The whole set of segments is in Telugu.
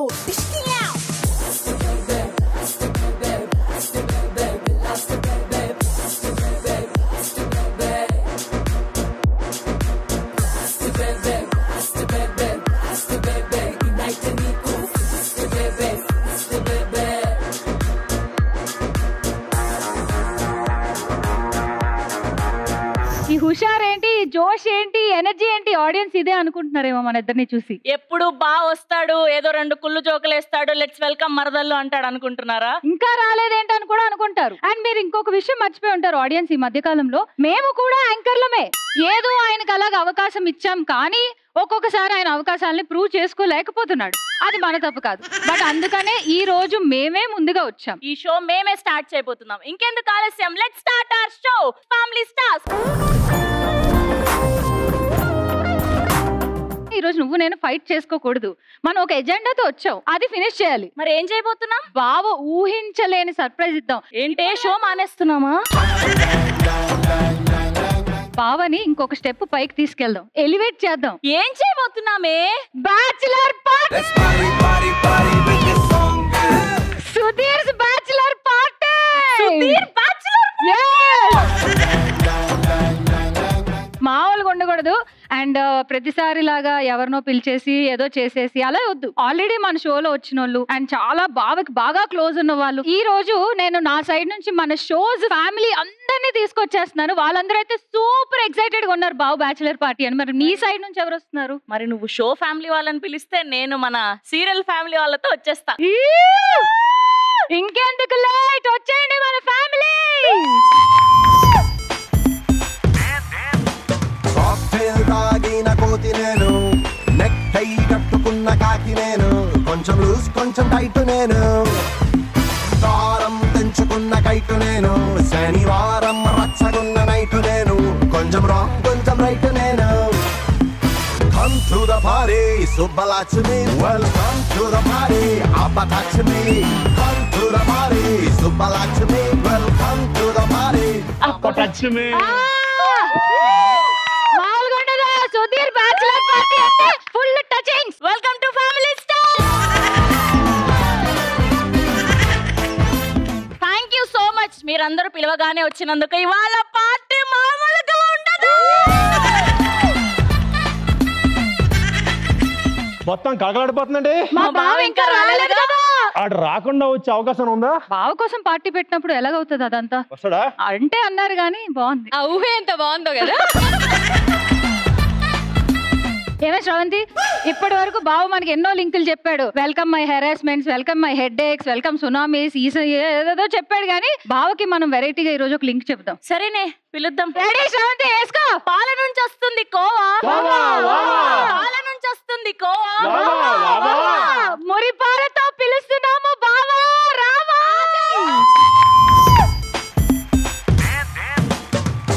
ఈ హుషారేంటి, జోష్ ఏంటి, ఎనర్జీ ఏంటి, ఆడియన్స్ ఇదే అనుకుంటున్నారేమో మన ఇద్దరిని చూసి. ఎప్పుడు బాగా వస్తాడు, ఏదో 2 కుళ్ళు జోకులు వేస్తాడు, లెట్స్ వెల్కమ్ మరదళ్ళు అంటాడు అనుకుంటున్నారా? ఇంకా రాలేదేంటని కూడా అనుకుంటారు. అండ్ మీరు ఇంకొక విషయం మర్చిపోయి ఉంటారు ఆడియన్స్, ఈ మధ్య కాలంలో మేము కూడా యాంకర్లమే. ఏదో ఆయనకు అలాగ అవకాశం ఇచ్చాం, కానీ ఒక్కొక్కసారి ఆయన అవకాశాలని ప్రూవ్ చేసుకోలేకపోతున్నాడు. అది మన తప్పు కాదు. బట్ అందుకనే ఈ రోజు మేమే ముందుగా వచ్చాం. ఈ షో మేమే స్టార్ట్ చేయబోతున్నాం. ఇంకెందుకు ఆలస్యం, let's start our show family stars. ఈ రోజు నువ్వు నేను ఫైట్ చేసుకోకూడదు. మనం ఒక ఎజెండాతో వచ్చాం, అది ఫినిష్ చేయాలి. మరి ఏం చేయబోతున్నాం? బావ ఊహించలేని సర్ప్రైజ్ ఇద్దాం. ఏంటే షో మానేస్తున్నామా? బావని ఇంకొక స్టెప్ పైకి తీసుకెళ్దాం, ఎలివేట్ చేద్దాం. ఏం చేయబోతున్నామే? Bachelor party. Sudheer bachelor party. Sudheer bachelor మామూలుగా ఉండకూడదు. అండ్ ప్రతిసారి లాగా ఎవరినో పిలిచేసి ఏదో చేసేసి అలా వద్దు. ఆల్రెడీ మన షోలో వచ్చిన వాళ్ళు అండ్ చాలా బావకి బాగా క్లోజ్ ఉన్న వాళ్ళు, ఈ రోజు నేను నా సైడ్ నుంచి మన షోస్ ఫ్యామిలీ అందరినీ తీసుకొచ్చేస్తున్నాను. వాళ్ళందరూ అయితే సూపర్ ఎక్సైటెడ్ గా ఉన్నారు బావ బ్యాచిలర్ పార్టీ అని. మరి నీ సైడ్ నుంచి ఎవరు వస్తున్నారు? మరి నువ్వు షో ఫ్యామిలీ వాళ్ళని పిలిస్తే నేను మన సీరియల్ ఫ్యామిలీ వాళ్ళతో వచ్చేస్తా. ఇంకెందుకు లేట్, వచ్చేయండి మన ఫ్యామిలీ. తాగిన కోతి నేను, నెక్ టై కట్టుకున్న కాకి నేను, కొంచెం లూజ్ కొంచెం టైట్ నేను, దారం తెంచుకున్న కైటు నేను, శనివారం రచ్చగున్న నైటు నేను, కొంచెం రాంగ్ కొంచెం రైట్ నేను. Come to the party, Subbalaxmi. Welcome to the party, Abbatachmi. Come to the party, Subbalaxmi. Welcome to the party, Abbatachmi. Sudheer bachelor party అంటే full touchings. Welcome to family star. Thank you so much మీరందరూ పిలవగానే వచ్చినందుకు. ఇవాళ పార్టీ మామూలుగా ఉండదు. మొత్తం కలగలాడిపోతుందండి. మా బావ ఇంకా రాలేదు కదా. ఆడు రాకుండా వచ్చే అవకాశం ఉందా? బావ కోసం పార్టీ పెట్టినప్పుడు ఎలాగవుతుంది అదంతా? వస్తాడా అంటే అన్నారు కానీ బాగుంది. ఆ ఊహ ఎంత బాగుందో కదా. ఏమే శ్రవంతి, ఇప్పటి వరకు బావ మనకి ఎన్నో లింకులు చెప్పాడు. Welcome my harassments, welcome my head aches, welcome tsunamis, ఏదో చెప్పాడు. కానీ బావకి మనం వెరైటీగా ఈ రోజు ఒక లింక్ చెప్దాం. సరేనే పిలుద్దాం. రెడీ శ్రవంతి, వేసుకో. పాల నుంచి వస్తుంది కోవా, పాల నుంచి వస్తుంది కోవా, మురిపాలతో పిలుస్తున్నాము బావా రావా.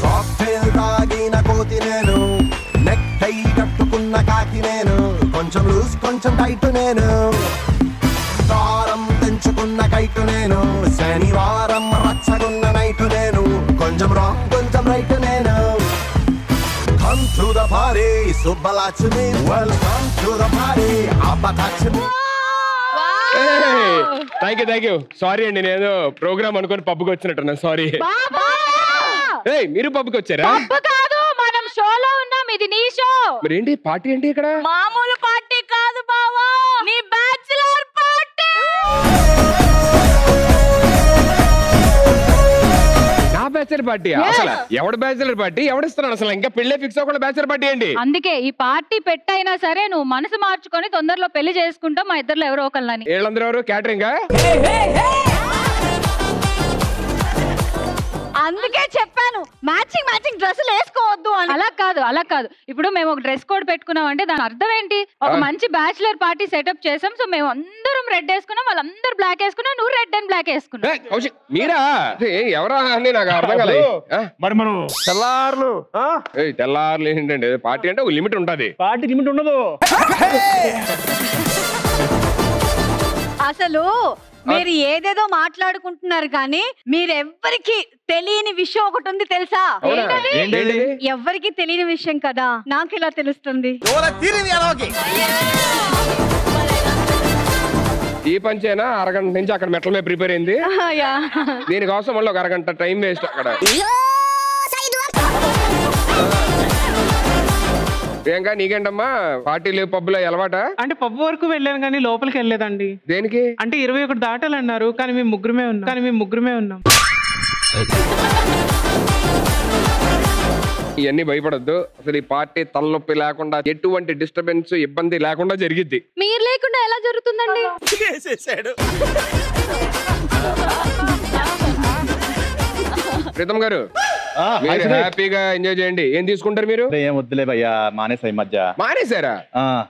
కాక్టైల్ తాగిన కోతి నేను, నెక్ టై కట్టుకున్న కాకి నేను, కొంచెం లూజ్ కొంచెం టైట్ నేను, దారం తెంచుకున్న కైటు నేను, శనివారం రచ్చగున్న నైటు నేను, కొంచెం రాంగ్ కొంచెం రైట్ నేను. Come to the party, Subbalaxmi. Welcome to the party, Abbatachmi. Thank you. Sorry అండి, నేను ప్రోగ్రామ్ అనుకుని పబ్కి వచ్చినట్టున్నా. సారీ. మీరు పబ్కి వచ్చారా? కాదు, మనం షోలో ఉన్నాం, ఇది నీ షో. మరి ఏంటి పార్టీ ఏంటి ఇక్కడ? మామూలు పార్టీ కాదు బావా, నీ బ్యాచిలర్ పార్టీ. నా బ్యాచిలర్ పార్టీ? అసలు ఎవడు బ్యాచిలర్ పార్టీ, ఎవడిస్తున్నాడు అసలు? ఇంకా పెళ్ళే ఫిక్స్ అవ్వకుండా బ్యాచిలర్ పార్టీ ఏంటి? అందుకే ఈ పార్టీ పెట్టైనా సరే నువ్వు మనసు మార్చుకొని తొందరలో పెళ్లి చేసుకుంటావు మా ఇద్దరు ఎవరో ఒకళ్ళని. వీళ్ళందరూ ఎవరు? క్యాటరింగ్. అందుకే చెప్పాను మ్యాచింగ్ డ్రెస్సులు వేసుకోవద్దు అని. అలా కాదు. ఇప్పుడు మేము ఒక డ్రెస్ కోడ్ పెట్టుకున్నాం అంటే దాని అర్థం ఏంటి? ఒక మంచి బ్యాచిలర్ పార్టీ సెటప్ చేసాం. సో మేము అందరం రెడ్ వేసుకున్నాం, వాళ్ళందరూ బ్లాక్ వేసుకున్నాం, నువ్వు రెడ్ అండ్ బ్లాక్ వేసుకున్నావు. మీరా? ఎవరా అని నాకు అర్థం కాలేదు. మరి మనం తెల్లార్లు తెల్లార్లు ఏంటంటే పార్టీ అంటే ఒక లిమిట్ ఉంటది. పార్టీ లిమిట్ ఉండదు. అసలు మీరు ఏదేదో మాట్లాడుకుంటున్నారు కానీ మీరెవ్వరికి తెలియని విషయం ఒకటి ఉంది తెలుసా? ఎవ్వరికి తెలియని విషయం కదా, నాకు ఇలా తెలుస్తుంది. ఈ పంచేనా అరగంట నుంచి అక్కడ మెట్ల మీద ప్రిపేర్ అయింది. దీనికోసం మళ్ళీ ఒక అరగంట టైం వేస్ట్ అక్కడ. ప్రియాంక నీకేంటమ్మా పార్టీలు పబ్బులో అలవాటా? అంటే పబ్బు వరకు వెళ్ళాను కానీ లోపలికి వెళ్ళలేదండి. దేనికి? అంటే 21 దాటాలన్నారు కానీ మేము ముగ్గురమే ఉన్నాం. ఇవన్నీ భయపడద్దు. అసలు ఈ పార్టీ తలనొప్పి లేకుండా ఎటువంటి డిస్టర్బెన్స్ ఇబ్బంది లేకుండా జరిగిద్ది. మీరు లేకుండా ఎలా జరుగుతుందండి? ప్రీతం గారు మీరు హ్యాపీగా ఎంజాయ్ చేయండి. ఏం తీసుకుంటారు మీరు? ఏం వద్దులే భయ్యా, మానేసా ఈ మధ్య. మానేశారా?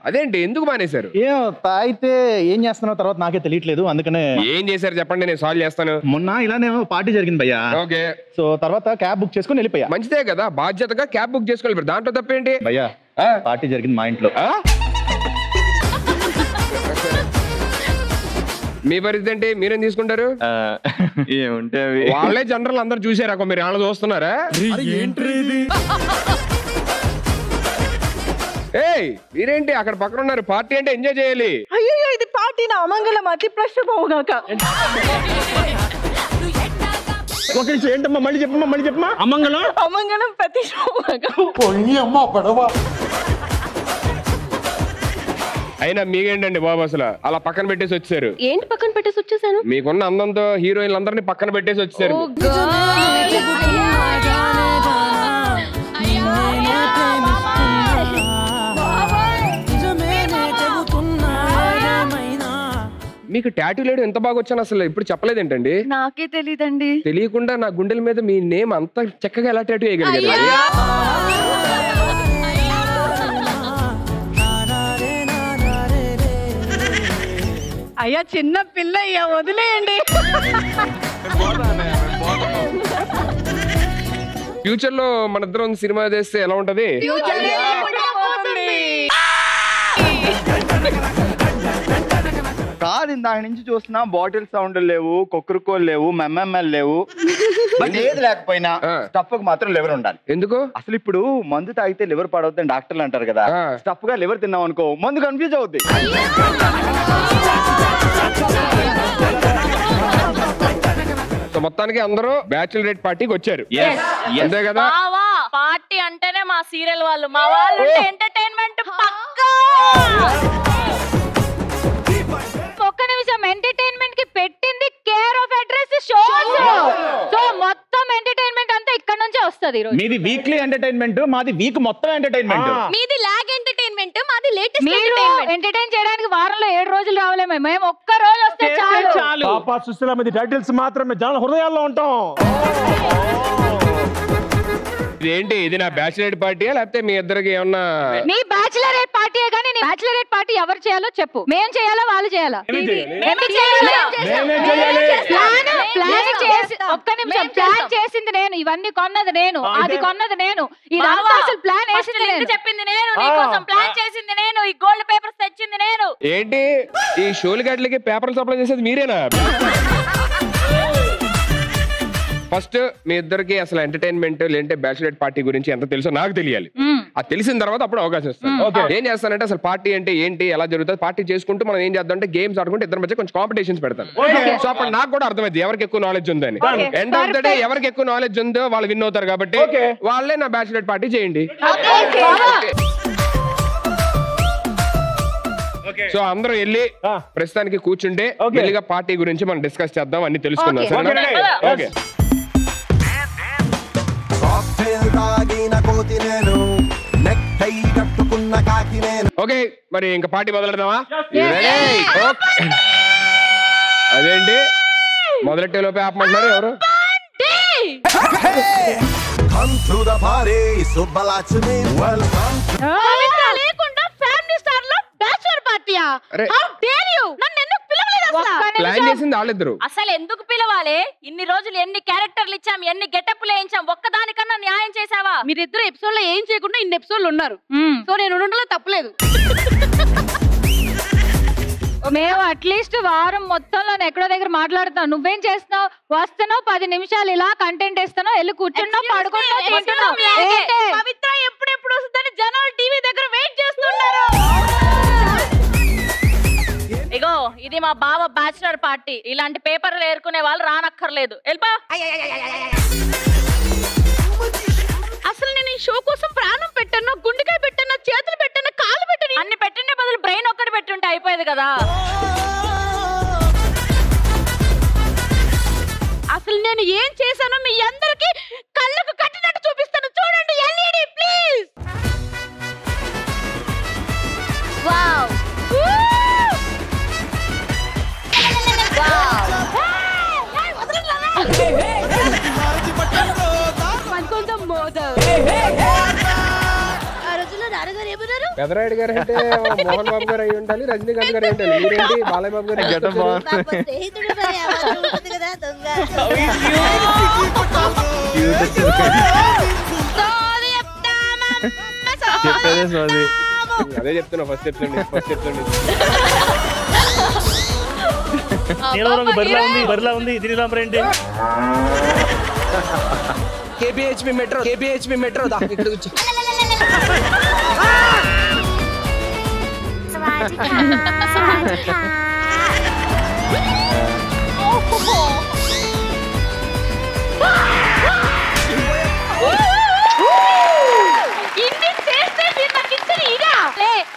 అదేంటి, ఎందుకు మానేశారు? ఏం తాగితే ఏం చేస్తున్నావు తర్వాత నాకే తెలియట్లేదు, అందుకనే. ఏం చేశారు చెప్పండి, నేను సాల్వ్ చేస్తాను. మొన్న ఇలానే పార్టీ జరిగింది భయ్యా. ఓకే. సో తర్వాత క్యాబ్ బుక్ చేసుకుని వెళ్ళిపోయా. మంచిదే కదా, బాధ్యతగా క్యాబ్ బుక్ చేసుకోవాలి, దాంట్లో తప్పేంటి? భయ్యా పార్టీ జరిగింది మా ఇంట్లో. మీ పరిస్థితి ఏంటి, మీరేం తీసుకుంటారు? ఏముంటే వాళ్ళే జనరల్ అందరు చూసారా, మీరు వాళ్ళ చూస్తున్నారా? ఏయ్ మీరేంటి అక్కడ పక్కన ఉన్నారు? పార్టీ అంటే ఎంజాయ్ చేయాలి. అయ్యో ఇది పార్టీ నా అమంగళం అతి ప్రశ్నపోగాక. ఏంటమ్మా మళ్ళీ చెప్పమ్మా. అమంగళం ప్రతి అయినా మీకేంటండి బాబు, అసలు అలా పక్కన పెట్టేసి వచ్చారు. ఏంటి పక్కన పెట్టేసి వచ్చేసాను? మీకున్న అందంతో హీరోయిన్లు అందరినీ పక్కన పెట్టేసి వచ్చారు. మీకు టాటూ లేడు ఎంత బాగా వచ్చాను అసలు ఇప్పుడు చెప్పలేదేంటండి? నాకే తెలీదండి. తెలియకుండా నా గుండెల మీద మీ నేమ్ అంత చక్కగా ఎలా టాటూ వేయగలిగారు? అయ్యా చిన్న పిల్ల అయ్యా, వదిలేయండి. ఫ్యూచర్ లో మన ఇద్దరం సినిమా చేస్తే ఎలా ఉంటది? కాదు, దాని నుంచి చూస్తున్నా బాటిల్ సౌండ్ లేవు, కొక్కురుకోలు లేవు, మెమ్మెల్ లేవు. ఏది లేకపోయినా స్టఫ్ మాత్రం లివర్ ఉండాలి. ఎందుకు? అసలు ఇప్పుడు మందు తాగితే లివర్ పాడవుతుందని డాక్టర్లు అంటారు కదా. స్టఫ్ గా లివర్ తిన్నాం అనుకో మందు కన్ఫ్యూజ్ అవుద్ది. సో మొత్తానికి అందరూ బ్యాచులరేట్ పార్టీకి వచ్చారు అంతే కదా? పార్టీ అంటేనే మా సీరియల్ వాళ్ళు, మా వాళ్ళు ఎంటర్టైన్మెంట్ పక్కా. ఒక్క నిమిషం, ఎంటర్టైన్మెంట్ కి పెట్టింది care of address shows. So మొత్తం ఎంటర్టైన్మెంట్ అంతా ఇక్కడ నుంచే వస్తది. మీది వీక్లీ ఎంటర్టైన్మెంట్, మాది వీక్ మొత్తం ఎంటర్టైన్మెంట్. మీది లాగ్ ఎంటర్టైన్మెంట్, మాది లేటెస్ట్ మీరు ఎంటర్టైన్ చేయడానికి వారంలో 7 రోజులు రావాలేమే, మేము ఒక్క రోజు వస్తే చాలు. పాపా సుశీల మీద టైటిల్స్ మాత్రమే జనాల హృదయాల్లో ఉంటాం. ఇదేంటి, ఇది నా బ్యాచులరేట్ పార్టీయా లేకపోతే మీ ఇద్దరికి ఏమన్నా? నీ బ్యాచులరేట్ పార్టీ కానీ నీ బ్యాచులరేట్ పార్టీ ఎవరు చేయాలో చెప్పు. మేము చేయాలా వాళ్ళు చేయాలా? ఒక్క నిమిషం, ప్లాన్ చేసింది నేను, ఇవన్నీ కొన్నది నేను, అది కొన్నది నేను, ఇదంతా అసలు ప్లాన్ వేసింది నేను, చెప్పింది నేను, నీకోసం ప్లాన్ చేసింది నేను, ఈ గోల్డ్ పేపర్స్ తెచ్చింది నేను. ఏంటి ఈ షోలు గట్లకి పేపర్లు సప్లై చేసేది మీరేనా? ఫస్ట్ మీ ఇద్దరికి అసలు ఎంటర్టైన్మెంట్ లేదంటే బ్యాచులర్ పార్టీ గురించి ఎంత తెలుసో నాకు తెలియాలి. అది తెలిసిన తర్వాత అప్పుడు అవకాశం ఇస్తాను. ఏం చేస్తానంటే అసలు పార్టీ అంటే ఏంటి, ఎలా జరుగుతుంది, పార్టీ చేసుకుంటూ మనం ఏం చేద్దాం అంటే గేమ్స్ ఆడుకుంటే ఇద్దరి మధ్య కొంచెం కాంపిటీషన్స్ పెడతాను. సో అప్పుడు నాకు కూడా అర్థమైంది ఎవరికి ఎక్కువ నాలెడ్జ్ ఉందని. ఎండ్ ఆఫ్ ద డే ఎవరికి ఎక్కువ నాలెడ్జ్ ఉందో వాళ్ళు విన్ అవుతారు. కాబట్టి వాళ్ళే నా బ్యాచులర్ పార్టీ చేయండి. సో అందరూ వెళ్ళి ప్రస్తుతానికి కూర్చుంటే మెల్లిగా పార్టీ గురించి మనం డిస్కస్ చేద్దాం, అన్ని తెలుసుకుందాం. సరేనా? ఓకే. ఓకే మరి ఇంకా పార్టీ మొదలెడదామా? అదేంటి మొదలెట్టే లోపే ఆపమంటున్నారు ఎవరు? ప్లాన్ చేసింది వాళ్ళిద్దరు. అసలు ఎందుకు పిలవాలి? ఇన్ని రోజులు ఎన్ని క్యారెక్టర్లు ఇచ్చాం, ఎన్ని గెటప్లు వేయించాం, ఒక్కదానికన్నా న్యాయం చేసావా? మీరిద్దరు ఎపిసోడ్ లో ఏం చేయకుండా ఇన్ని ఎపిసోడ్లు ఉన్నారు. సో నేను ఉండడంలో తప్పలేదు. మేము అట్లీస్ట్ వారం మొత్తంలో ఎక్కడో దగ్గర మాట్లాడుతాం. నువ్వేం చేస్తున్నావు? వస్తున్నావు 10 నిమిషాలు ఇలా కంటెంట్ ఇస్తున్నావు, వెళ్ళి కూర్చున్నావు, పడుకుంటావు, తింటున్నావు. పవిత్ర ఎప్పుడెప్పుడు వస్తుందని జనాలు టీవీ దగ్గర వెయిట్ చేస్తున్నారు. ఇగో ఇది మా బావ బ్యాచిలర్ పార్టీ. ఇలాంటి పేపర్లు ఏరుకునే వాళ్ళు రానక్కర్లేదు. వెళ్ళిపో. అసలు నేను ఈ షో కోసం ప్రాణం పెట్టాను, గుండెకాయ పెట్టాను, చేతులు పెట్టాను, కాళ్ళు పెట్టాను. అన్ని పెట్టిండే బదులు బ్రెయిన్ ఒక్కటి పెట్టుంటే అయిపోయేది కదా. అసలు నేను ఏం చేశానో మీ అందరికి కళ్ళకు కట్టినట్టు చూపిస్తాను. చూడండి ఎల్ఈడి ప్లీజ్. వావ్ పెదరాయుడు గారు అంటే మోహన్ బాబు గారు అయి ఉండాలి, రజనీకాంత్ గారు అయి ఉండాలి. మీరేంటి బాలయ్య బాబు గారు అదే చెప్తున్నా. ఫస్ట్ చెప్తుండే బరిలా ఉంది దీని నంబర్ ఏంటి? కేపీహెచ్పి మెట్రో ఇక్కడ వచ్చి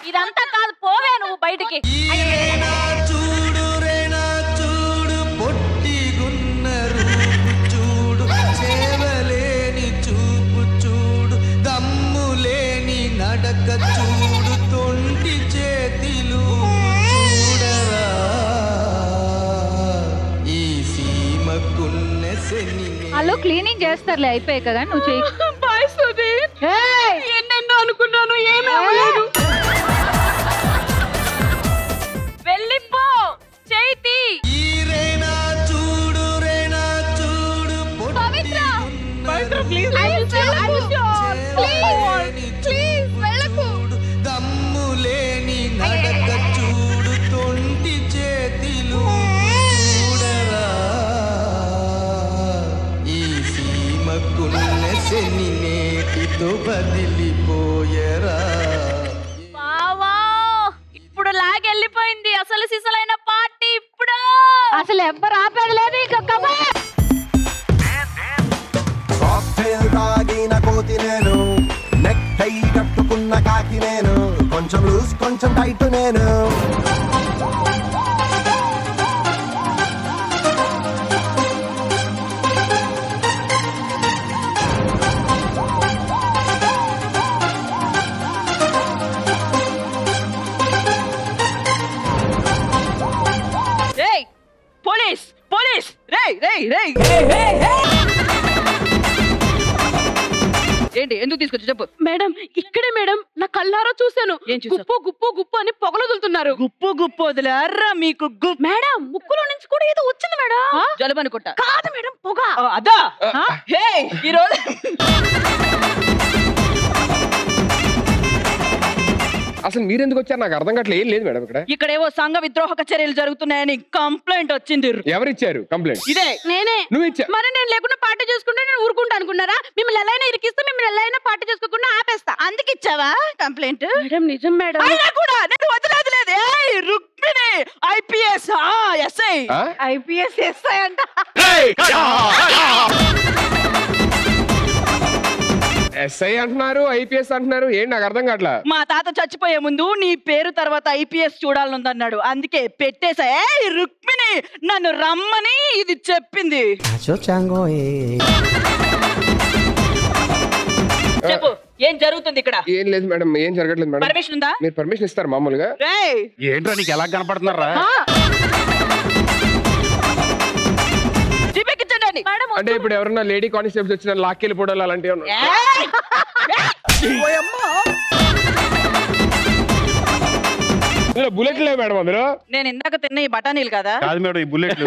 ఇదంతా కాదు, పోవే నువ్వు బయటికి. చూడు తొంటి చేతిలు చూడరా ఈ సీమకున్న శని. వాళ్ళు క్లీనింగ్ చేస్తారులే, అయిపోయాయి కదా, నువ్వు చెయ్యి. బాయ్ సుదీప్. ఎన్నెన్నో అనుకున్నాను, ఏమీ అవ్వలేదు. వెళ్ళిపో చైతి. రేనా చూడు పవిత్ర ప్లీజ్ దమ్ము లేని నడక చూడు తొంటి చేతిలు చూడరా ఈ సీమకున్న శని నేటితో బదిలిపోయరా. బావా ఇప్పుడు లాగెళ్ళిపోయింది అసలు సిసలైన పార్టీ. ఇప్పుడు అసలు ఎవ్వరు ఆపేది ఇంకా. కాక్టైల్ తాగిన కోతి నేను, నెక్ టై కట్టుకున్న కాకి నేను, కొంచెం లూజ్ కొంచెం టైట్ నేను. పోలీస్ పోలీస్ ఏంటి ఎందుకు తీసుకొచ్చి చెప్పు. మేడం ఇక్కడే మేడం, నా కళ్ళారా చూశాను. గుప్పు గుప్పు గుప్పు అని పొగలు వదులుతున్నారు. గుప్పు గుప్పు వదిలేర్రా మీకు. మేడం ముక్కులో నుంచి కూడా ఏదో వచ్చింది మేడం. జలుబు అనుకుంటా. కాదు మేడం, పొగ. అదా ఈరోజు అసలు మీరు ఎందుకు వచ్చారు నాకు అర్థం కావట్లేదు. ఏం లేదు మేడం ఇక్కడ. ఇక్కడేవో సంఘ విద్రోహక చర్యలు జరుగుతున్నాయని కంప్లైంట్ వచ్చింది. ఎవరిచ్చారు కంప్లైంట్? ఇదే నేనే. నువ్వు ఇచ్చా? మరి నేను లేకుండా పార్టీ చేసుకుంటే నేను ఊరుకుంటా అనుకున్నారా? మిమ్మల్ని ఎలా అయినా ఇరికిస్తే మిమ్మల్ని ఎలా అయినా పార్టీ చేసుకోకుండా ఆపేస్తా. అందుకు ఇచ్చావా కంప్లైంట్? మేడం నిజం మేడం. అయినా కూడా నేను వదిలేదు. Rukmini IPS SI. IPS SI అంట. ఎస్ఐ అంటున్నారు, ఐపీఎస్ అంటున్నారు, ఏంటి నాకు అర్థం కావట్లా. మా తాత చచ్చిపోయే ముందు నీ పేరు తర్వాత ఐపీఎస్ చూడాలనుందన్నాడు, అందుకే పెట్టేసా. రుక్మిణి నన్ను రమ్మని ఇది చెప్పింది. చెప్పు ఏం జరుగుతుంది ఇక్కడ? ఏం లేదు మేడం, ఏం జరగట్లేదు మేడం. పర్మిషన్ ఉందా? మీరు పర్మిషన్ ఇస్తారు మామూలుగా? ఏంట్రా నీకు ఎలా కనపడుతున్నారా? అంటే ఇప్పుడు ఎవరన్నా లేడీ కానిస్టేబుల్స్ వచ్చిన లాక్కెళ్ళిపోవడాలు అలాంటివి ఉన్నాయి? బుల్లెట్ లేవు మేడం అందులో. నేను ఇందాక తిన్న ఈ బఠానీలు కదా. కాదు మేడం ఈ బుల్లెట్లు.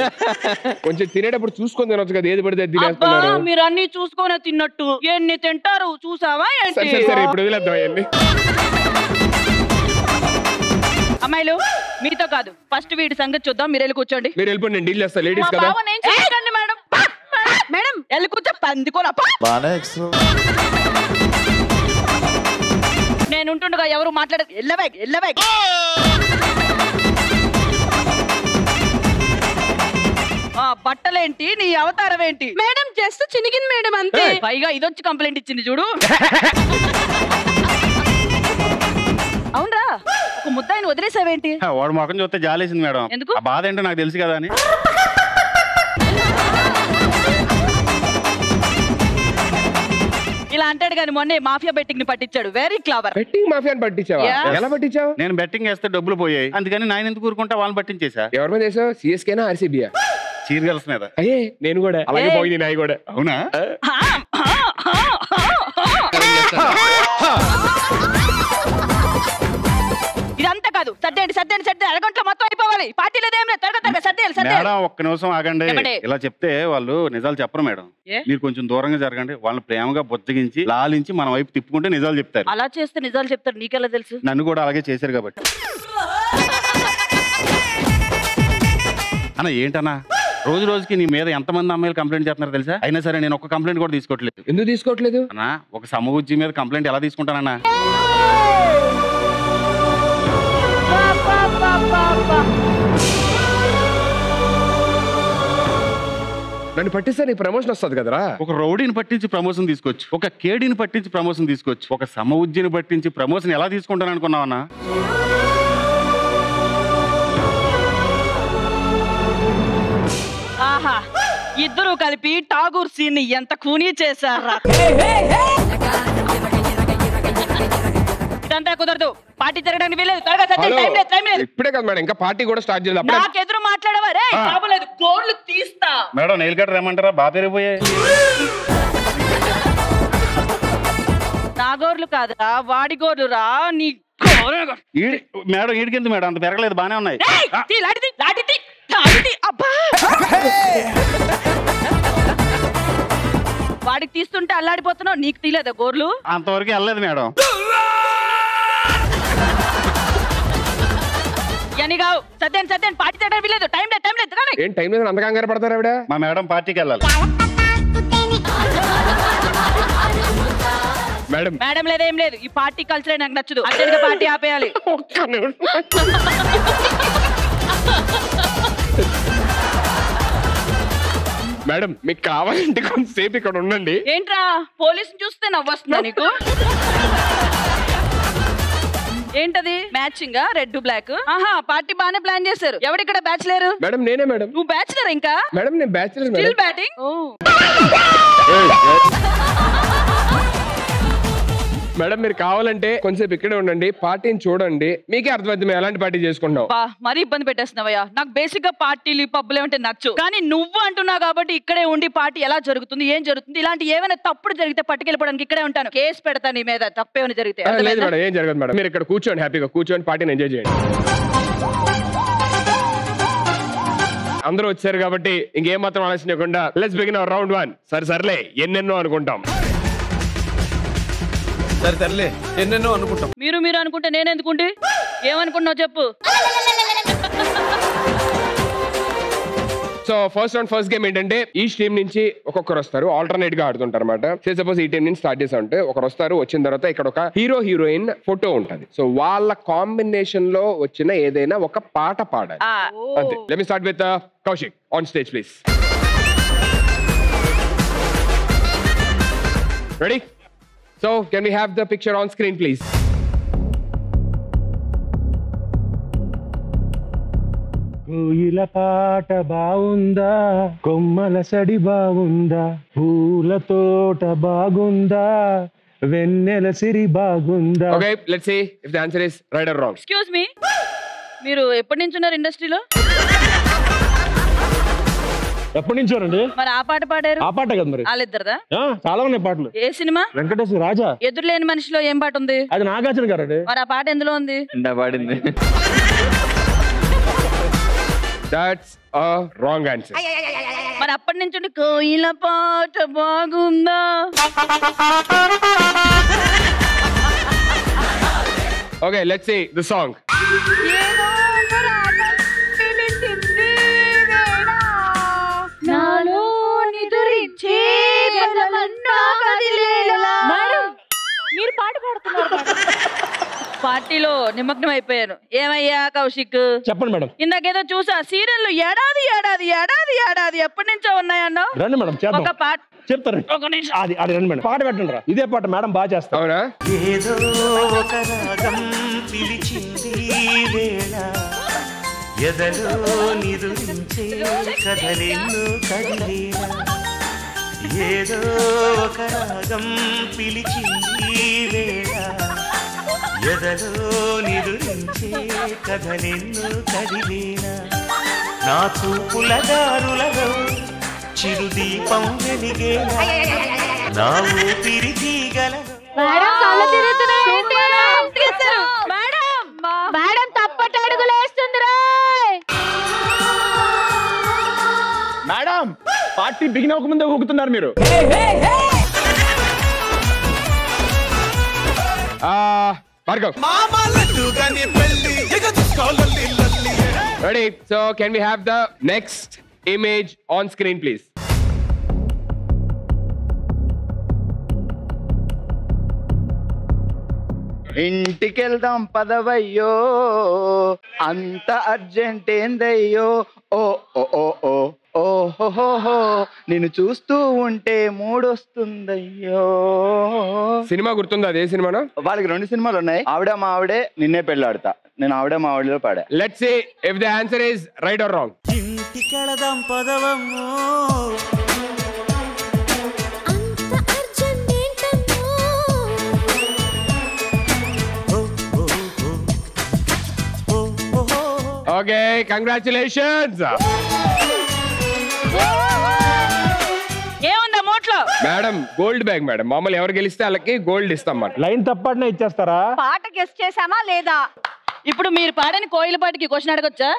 కొంచెం తినేటప్పుడు చూసుకొని తినొచ్చు కదా, ఏది పడితే తినేస్తున్నారు. మీరు అన్ని చూసుకొని తిన్నట్టు ఎన్ని తింటారు చూసావా ఏంటి? సరే ఇప్పుడు వదిలేద్దాం అవన్నీ. అమ్మాయిలు మీతో కాదు, ఫస్ట్ వీడి సంగతి చూద్దాం. మీరు వెళ్ళి కూర్చోండి. మీరు వెళ్ళిపోండి, నేను డీల్ చేస్తా. లేడీస్ కదా మేడం. మేడం వెళ్ళి కూర్చో. పందికోనా నేను ఉంటుండగా ఎవరు మాట్లాడదు. ఎల్లవే ఏంటి నీ అవతారం ఏంటి? మేడం జస్ట్ చినిగింది మేడం అంతే. పైగా ఇదొచ్చి కంప్లైంట్ ఇచ్చింది చూడు. అవునరా, ఒక ముద్దాయిని వదిలేసావేంటి? వాడు మొఖం చూస్తే జాలేసింది మేడం. ఎందుకు? ఆ బాధ ఏంటో నాకు తెలుసు కదా అని. ఇలా అంటాడు కానీ మొన్నే మాఫియా బెట్టింగ్ ని పట్టించాడు. Very clever. బెట్టింగ్ మాఫియాని పట్టించావా? ఎలా పట్టించావు? నేను బెట్టింగ్ వేస్తే డబ్బులు పోయాయి, అందుకని నేను ఎందుకు ఊరుకుంటా, వాళ్ళని పట్టించేసా. ఎవరి మీద వేసావు? సిఎస్కేనా ఆర్సీబీయా? చీర్ గర్ల్స్ మీద. అయ్యే నేను కూడా అలాగే పోయింది నాయి కూడా. అవునా? ఇదంతా కాదు, సర్దేండి సర్దేండి సర్దే, అరగంటలో మొత్తం అయిపోవాలి. పార్టీలో ఏం లేదు, త్వరగా త్వరగా సర్దేయాలి సర్దేయాలి. మేడం ఒక్క నిమిషం ఆగండి. ఇలా చెప్తే వాళ్ళు నిజాలు చెప్పరు మేడం. మీరు కొంచెం దూరంగా జరగండి. వాళ్ళని ప్రేమగా బుజ్జగించి లాలించి మన వైపు తిప్పుకుంటే నిజాలు చెప్తారు. అలా చేస్తే నిజాలు చెప్తారు. నీకెలా తెలుసు? నన్ను కూడా అలాగే చేశారు కాబట్టి. అన్న ఏంటన్నా రోజు రోజుకి నీ మీద ఎంతమంది అమ్మాయిలు కంప్లైంట్ చేస్తున్నారు తెలుసా? అయినా సరే నేను ఒక కంప్లైంట్ కూడా తీసుకోవట్లేదు. ఎందుకు తీసుకోవట్లేదు అన్నా? ఒక సమబుజ్జి మీద కంప్లైంట్ ఎలా తీసుకుంటానన్నా? నన్ను పట్టిస్తే నీకు ప్రమోషన్ వస్తుంది కదరా. ఒక రౌడీని పట్టించి ప్రమోషన్ తీసుకోవచ్చు, ఒక కేడీని పట్టించి ప్రమోషన్ తీసుకోవచ్చు, ఒక సమబుజ్జిని పట్టించి ప్రమోషన్ ఎలా తీసుకుంటాను అనుకున్నావన్నా? ఆహా, ఇద్దరు కలిపి ఠాగూర్ సీన్ ని ఎంత ఖూనీ చేశారా. ఇదంతా కుదరదు, పార్టీ జరగడానికి వీలేదు. త్వరగా సర్దేయండి, టైం లేదు, టైం లేదు. ఇప్పుడే కదా మేడం, ఇంకా పార్టీ కూడా స్టార్ట్ చేయాలి. నాకెదురు మాట్లాడవా? రే బాబులేదు, గోర్లు తీస్తా. మేడం నెయిల్ కట్టర్ ఏమంటారా? బాబేరే పోయాయి. నా గోర్లు కాదురా, వాడి గోర్లు రా. నీ మేడం ఈడికెందుకు మేడం? అంత పెరగలేదు, బానే ఉన్నాయి. వాడికి తీస్తుంటే అల్లాడిపోతున్నావు, నీకు తీలేదా గోర్లు? అంతవరకు వెళ్ళలేదు మేడం. ఎనిగావు సత్యం సత్యం పార్టీ చేయడానికి వీలేదు. టైం లేదు, టైం లేదు. ఏం టైం లేదు, అంత కంగారు పడతారు ఆవిడ? మా మేడం పార్టీకి వెళ్ళాలి. మేడం మేడం లేదు, ఏం లేదు. ఈ పార్టీ కల్చర్ నాకు నచ్చదు. అర్జెంట్గా పార్టీ ఆపేయాలి. మేడం మీకు కావాలంటే కొంతసేపు ఇక్కడ ఉండండి. ఏంట్రా పోలీసుని చూస్తే నవ్వొస్తుందా నీకు? ఏంటది మ్యాచింగ్? Red black. ఆహా, పార్టీ బాగానే ప్లాన్ చేశారు. ఎవడిక్కడ బ్యాచిలర్? మేడం నేనే మేడం. నువ్వు బ్యాచిలర్? ఇంకా మేడం నేను బ్యాచిలర్. Still batting. మేడం మీరు కావాలంటే కొంచెంసేపు ఇక్కడే ఉండండి, పార్టీని చూడండి, మీకే అర్థమైంది మేము ఎలాంటి పార్టీ చేసుకుంటాం. మరీ ఇబ్బంది పెట్టేస్తున్నావయ్యా. నాకు బేసిక్ గా పార్టీలు పబ్బులు ఏమంటే నచ్చు, కానీ నువ్వు అంటున్నావు కాబట్టి ఇక్కడే ఉండి పార్టీ ఎలా జరుగుతుంది, ఏం జరుగుతుంది, ఇలాంటి ఏమైనా తప్పుడు జరిగితే పట్టుకెళ్ళిపోవడానికి ఇక్కడే ఉంటాను. కేసు పెడతాను నీ మీద తప్పేమైనా జరిగితే. లేదు మేడం, ఏం జరగదు మేడం. మీరు ఇక్కడ కూర్చోండి, హ్యాపీగా కూర్చోండి, పార్టీని ఎంజాయ్ చేయండి. అందరూ వచ్చారు కాబట్టి ఇంకేం మాత్రం ఆలోచన లేకుండా లెట్స్ బిగిన్ అవర్ రౌండ్ 1. సర్లే ఎన్నెన్నో అనుకుంటాం. సర్లే ఎన్నెన్నో అనుకుంటాం. మీరు అనుకుంటే నేను ఎందుకుంటే ఏమనుకుంటున్నావు చెప్పు. సో ఫస్ట్ గేమ్ ఏంటంటే ఈచ్ టీం నుంచి ఒక్కొక్కరు వస్తారు, ఆల్టర్నేట్ గా ఆడుతుంటారు అనమాట. సపోజ్ ఈ టీం నుంచి స్టార్ట్ చేసా ఉంటే ఒకరు వస్తారు, వచ్చిన తర్వాత ఇక్కడ ఒక హీరో హీరోయిన్ ఫోటో ఉంటది. సో వాళ్ళ కాంబినేషన్ లో వచ్చిన ఏదైనా ఒక పాట పాడాలి అంతే. Let me start with Kaushik on stage please. Ready? So, can we have the picture on screen, please? కోయిల పాట బాగుందా, కొమ్మల సడి బాగుందా, పూల తోట బాగుందా, వెన్నెల సిరి బాగుందా. Okay, let's see if the answer is right or wrong. Excuse me, మీరు ఎప్పటి నుంచి ఉన్నారు ఇండస్ట్రీలో? ఎప్పటి నుంచోనండి. మరి ఆ పాట పాడారు? ఆ పాట కదా మరి. వాళ్ళిద్దరదా? చాలా ఉన్నాయి పాటలు. ఏ సినిమా? వెంకటేశ్వర రాజా. ఎదురులేని మనిషిలో ఏం పాట ఉంది? అది నాగార్జున గారు అండి. మరి ఆ పాట ఎందులో ఉంది? పాడింది. That's a wrong answer. మరి అప్పటి నుంచి కోయిల పాట బాగుందా. Okay, let's see the song. మీరు పాట పాడుతున్నారు. పార్టీలో నిమగ్నం అయిపోయాను. ఏమయ్యా కౌశిక్? చెప్పండి మేడం. ఇందాకేదో చూసా సీరియల్ ఏడాది ఏడాది ఏడాది ఏడాది ఎప్పటి నుంచో ఉన్నాయన్నా. రండి మేడం చేద్దాం. ఒక పాట చెప్తారు. అది రండి మేడం. పాట పెట్టండి రా. ఇదే పాట మేడం బాగా చేస్తారు. అవునా? ఏదో ఒక రాగం పిలిచింది వేళ ఎదలో నిదురించే కదలెన్నో కదిలేలా. ఏదో ఒక రాగం పిలిచింది వేళ ఎదలో నిదురించే కదలెన్నో కదిలేలా. నా చూపుల దారులలో చిరుదీపం వెలిగేలా. నా ఊపిరి తీగలను మేడం తప్పటడుగులేస్తుందిరా. మేడం పార్టీ బిగిన్ అవ్వకముందే ఊగుతున్నారు మీరు. Bhargav ready, so can we have the next image on screen please? ఇంటికెళ్దాం పదవయ్యో అంత అర్జెంట్ ఏందయ్యో. ఓ ఓ ఓ ఓ ఓహోహో నిన్ను చూస్తూ ఉంటే మూడొస్తుందయ్యో. సినిమా గుర్తుందా? అదే సినిమానా? వాళ్ళకి 2 సినిమాలు ఉన్నాయి. ఆవిడ మా ఆవిడే నిన్నే పెళ్ళాడతా. నేను ఆవిడ మా ఆవిడలో పాడా. Let's see if the answer is right or wrong. ఇంటికెళ్దాం పదవమ్మో Okay, congratulations. ఏముందా మోట్లో? Madam gold bag madam. మామూలు ఎవరు గెలిస్తే వాళ్ళకి గోల్డ్ ఇస్తాం మాట. లైన్ తప్పట్నే ఇచ్చేస్తారా? పాట గెస్ట్ చేసామా లేదా? ఇప్పుడు మీరు పాడని కోయిల పాటికి క్వశ్చన్ అడగొచ్చా?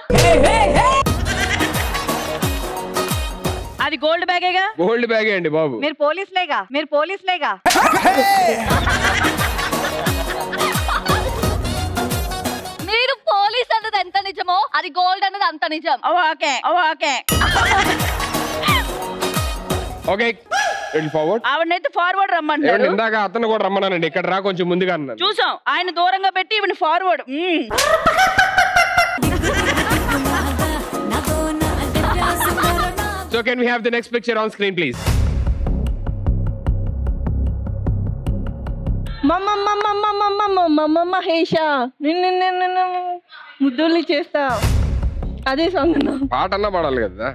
అది గోల్డ్ బ్యాగేగా. గోల్డ్ బ్యాగే అండి బాబు. మీరు పోలీసులేగా. మీరు పోలీస్ అన్నది ఎంత నిజమో అది గోల్డ్ అన్నది అంత నిజం. Okay okay. Okay ready forward. ఆవిడనైతే ఫార్వర్డ్ రమ్మంటారు. ఇందాక అతను కూడా రమ్మన్నానండి. ఇక్కడ రా కొంచెం ముందుగా అన్నాను. చూసాం ఆయన దూరంగా పెట్టి ఈవిడ forward. So can we have the next picture on screen please? మహేష నిన్ను ముద్దుల్ని చేస్తా. అదే సాంగ్. పాట అన్నా పాడాలి కదా.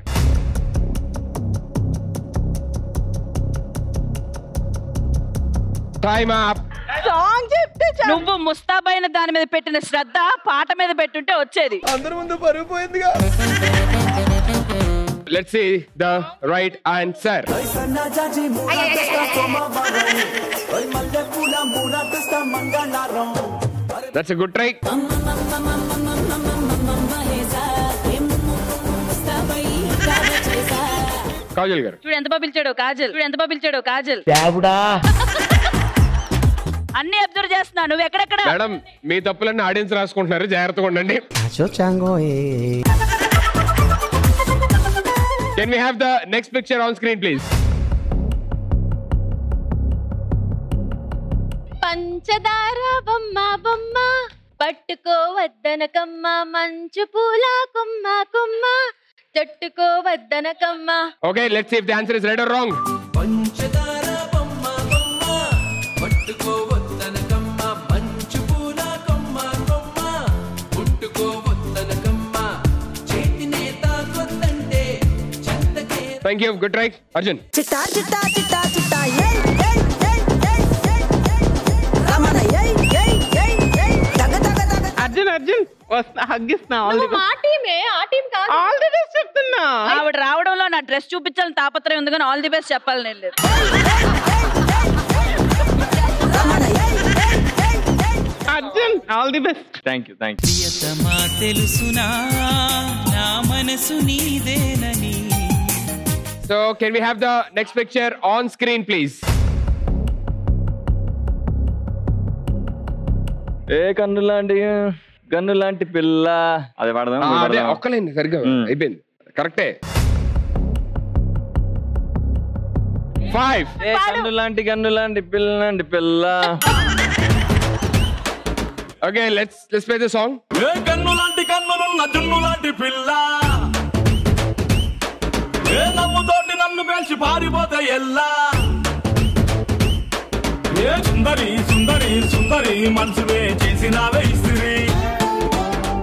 Time up. సాంగ్ చెప్తే నువ్వు ముస్తాబైన దాని మీద పెట్టిన శ్రద్ధ పాట మీద పెట్టుంటే వచ్చేది. అందరి ముందు పరుగు పోయిందిగా. Let's see the right answer. That's a good try. Kajal గారు చూడు ఎంత పిలిచాడు కాజల్. కాజల్ అన్ని అబ్జర్వ్ చేస్తున్నా. నువ్వు ఎక్కడెక్కడ? మేడం మీ తప్పులన్నీ ఆడియన్స్ రాసుకుంటున్నారు. జాగ్రత్తగా ఉండండి. Can we have the next picture on screen please? పంచదార బొమ్మ బొమ్మ పట్టుకో వద్దనకమ్మ మంచు పూల కొమ్మ కొమ్మ చెట్టుకో వద్దనకమ్మ. Okay, let's see if the answer is right or wrong. పంచదార బొమ్మ బొమ్మ పట్టుకో వద్దనకమ్మ మంచు పూల కొమ్మ కొమ్మ పుట్టుకో వద్దనకమ్మ చేతినే తాకొద్దంటే చెంతకే. Thank you. Good try. Arjun. చిట్టా చిట్టా చిట్టా చిట్టా ఏయ్ ఏయ్ ఏయ్ ఏయ్ ఏయ్ రమణ ఏయ్ ఏయ్ ఏయ్ ఏయ్ దగ దగ దగ. అర్జున్ వస్తా హగ్గిస్తున్నా. మా టీమే ఆ టీం కాదు. ఆల్ ది బెస్ట్ చెప్తున్నా. ఆవిడ రావడంలో నా డ్రెస్ చూపించాలని తాపత్రయం ఉంది కానీ ఆల్ ది బెస్ట్ చెప్పాలని నేను లేదు. Arjun all the best. Thank you. ప్రియతమా తెలుసునా నా మనసు నీదేనని. So can we have the next picture on screen please? A gun లాంటి పిల్ల అది వాడదాం. అదే ఒక్కలేండి సరిగ్గా అయిపోయింది. కరెక్టే. 5. గన్ను లాంటి పిల్ల okay let's play the song. ఏ కన్ను లాంటి కన్నులున్న జున్ను లాంటి పిల్ల, ఏ నవ్వుతోటి నన్ను పేల్చి పారిపోతే ఎల్లా, ఏ సుందరి సుందరి సుందరి మనసువే చేసినావే ఇస్త్రీ,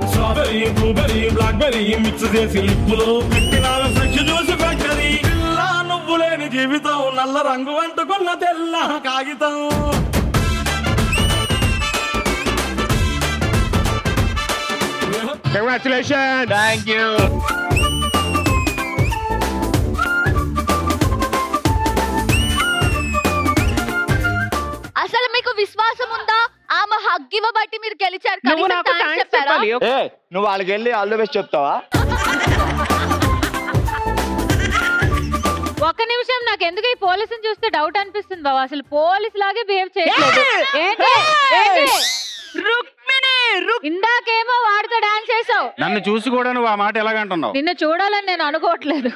స్ట్రాబెరీ బ్లూబెరీ బ్లాక్బెరీ మిక్స్ చేసి లిప్పులో పెట్టినావే ఫ్రెష్ జ్యూస్ ఫ్యాక్టరీ. పిల్ల నువ్వు లేని జీవితం నల్ల రంగు అంటుకున్న తెల్ల కాగితం. కంగ్రాచులేషన్. Thank you. అసలు మీకు విశ్వాసం ఉందా? ఆమె హగ్ ఇవ్వబట్టి మీరు గెలిచారు. చెప్పారా? నువ్వు వాళ్ళకి వెళ్ళి ఆల్ ది బెస్ట్ చెప్తావా? ఒక్క నిమిషం, నాకు ఎందుకు ఈ పోలీసుని చూస్తే డౌట్ అనిపిస్తుంది బాబు. అసలు పోలీస్ లాగే బిహేవ్ చేయట్లేదు. ఇందాకేమో వాడితో డాన్స్ చేసావు, నన్ను చూసి కూడా నువ్వు ఆ మాట ఎలాగంటున్నావు? నిన్ను చూడాలని నేను అనుకోవట్లేదు.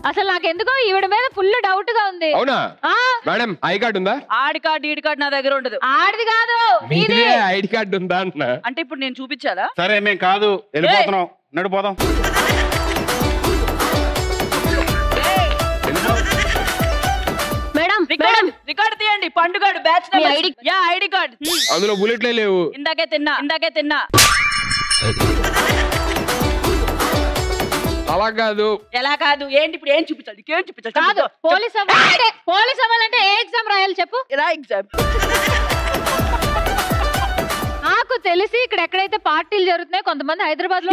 అసలు నాకెందుకో ఈవిడ మీద ఫుల్ డౌట్ గా ఉంది. అవునా మేడం? ఐ కార్డు ఉందా? ఆడి కార్డు ఈడి కార్డు నా దగ్గర ఉండదు. ఆడిది కాదు, ఐడి కార్డు ఉందా అంటున్నా. అంటే ఇప్పుడు నేను చూపించాలా? సరే మేము కాదు, వెళ్ళిపోతున్నాం, నడిపోదాం. మేడం రికార్డు తీయండి. పండుగాడు బ్యాచ్ ఐడి కార్డు. అందులో బుల్లెట్లే లేవు. ఇందాకే తిన్నా. అలా కాదు. ఎలా కాదు? ఏంటి ఇప్పుడు ఏం చూపించాలి? ఏం చూపించాలి? కాదు, పోలీస్ అవ్వాలంటే ఏ ఎగ్జామ్ రాయాలి చెప్పు? ఎలా ఎగ్జామ్? నాకు తెలిసి ఇక్కడ ఎక్కడైతే పార్టీలు జరుగుతున్నాయి, కొంతమంది హైదరాబాద్ లో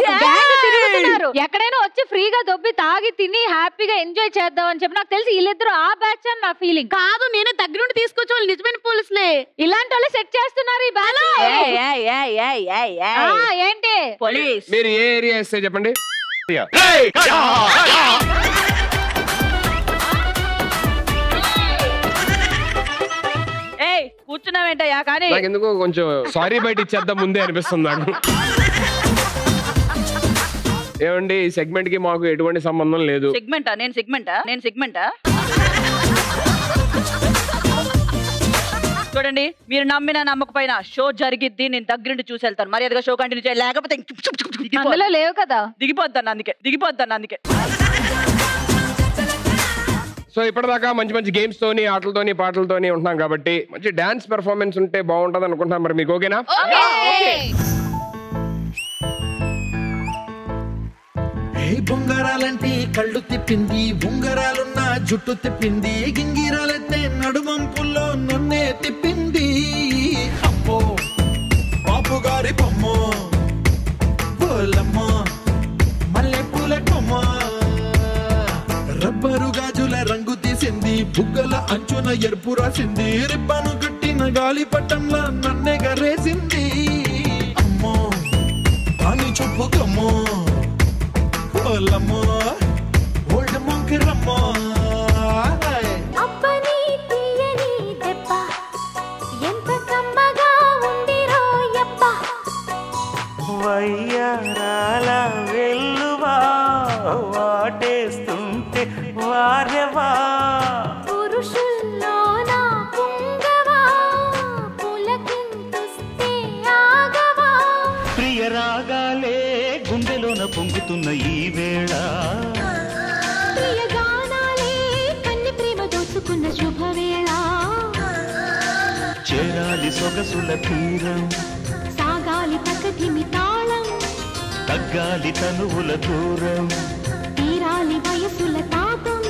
తిరుగుతున్నారు. ఎక్కడైనా వచ్చి ఫ్రీగా దొబ్బి తాగి తిని హ్యాపీగా ఎంజాయ్ చేద్దాం అని చెప్పి నాకు తెలిసి వీళ్ళిద్దరు ఆ బ్యాచ్ అని నా ఫీలింగ్. కాదు, నేను దగ్గరుండి తీసుకొచ్చి వాళ్ళు నిజమైన పోలీసులే. ఇలాంటి వాళ్ళు సెట్ చేస్తున్నారు ఈ బ్యాచ్. ఏంటి పోలీస్? మీరు ఏ ఏరియా ఇస్తే చెప్పండి. కూర్చున్నావేంటయ్యా? కానీ నాకు ఎందుకో కొంచెం సారీ బయట ఇచ్చేద్దాం ముందే అనిపిస్తుంది నాకు. ఏమండి, ఈ సెగ్మెంట్ కి మాకు ఎటువంటి సంబంధం లేదు. సెగ్మెంటా? నేను సెగ్మెంటా? చూడండి, మీరు నమ్మిన నమ్మకపోయినా షో జరిగిద్ది. నేను దగ్గరుండి చూసి వెళ్తాను. మరి అదిగా షో కంటిన్యూ చేయాలి, లేకపోతే అందులో లేవు కదా. దిగిపోద్దాను అందుకే. సో ఇప్పటిదాకా మంచి మంచి గేమ్స్ తోని, ఆటలతోని, పాటలతోని ఉంటున్నాం కాబట్టి మంచి డాన్స్ పెర్ఫార్మెన్స్ ఉంటే బాగుంటది అనుకుంటున్నాం. మరి మీకు ఓకేనా? బొంగరాలంటే కళ్ళు తిప్పింది, ఉంగరాలున్న జుట్టు తిప్పింది, గింగిరాలైతే నడుమంపుల్లో నన్నే తిప్పింది. అమ్మో బాబు గారి బొమ్మ, పోలమ్మ మల్లె పూల కొమ్మ, రబ్బరు గాజుల రంగు తీసింది, బుగ్గల అంచున ఎరుపు రాసింది, రిబ్బను కట్టిన గాలి పట్టంలా నన్నే గరేసింది. అమ్మో దాని చూపు కమ్మో, పోలమ్మో ఓల్డ్ మొంకిరమ్మో. అప్పని తీయని దెబ్బ ఎంత కమ్మగా ఉంది రోయప్ప, వయ్యారాల వెల్లువా వాటేస్తుంటే వారెవా, పురుషుల్లోన పుంగవా పులకింతుస్తే ఆగవా, ప్రియ రాగాలే గుండెలోన పొంగుతున్న ఈ వేళ, ప్రియగానాలే కన్ని ప్రేమ దోచుకున్న శుభవేళ, చేరాలి సొగసుల తీరం, సాగాలి పకటిమి తాళం, తగ్గాలి తనువుల దూరం, తీరాలి వయసుల తాపం.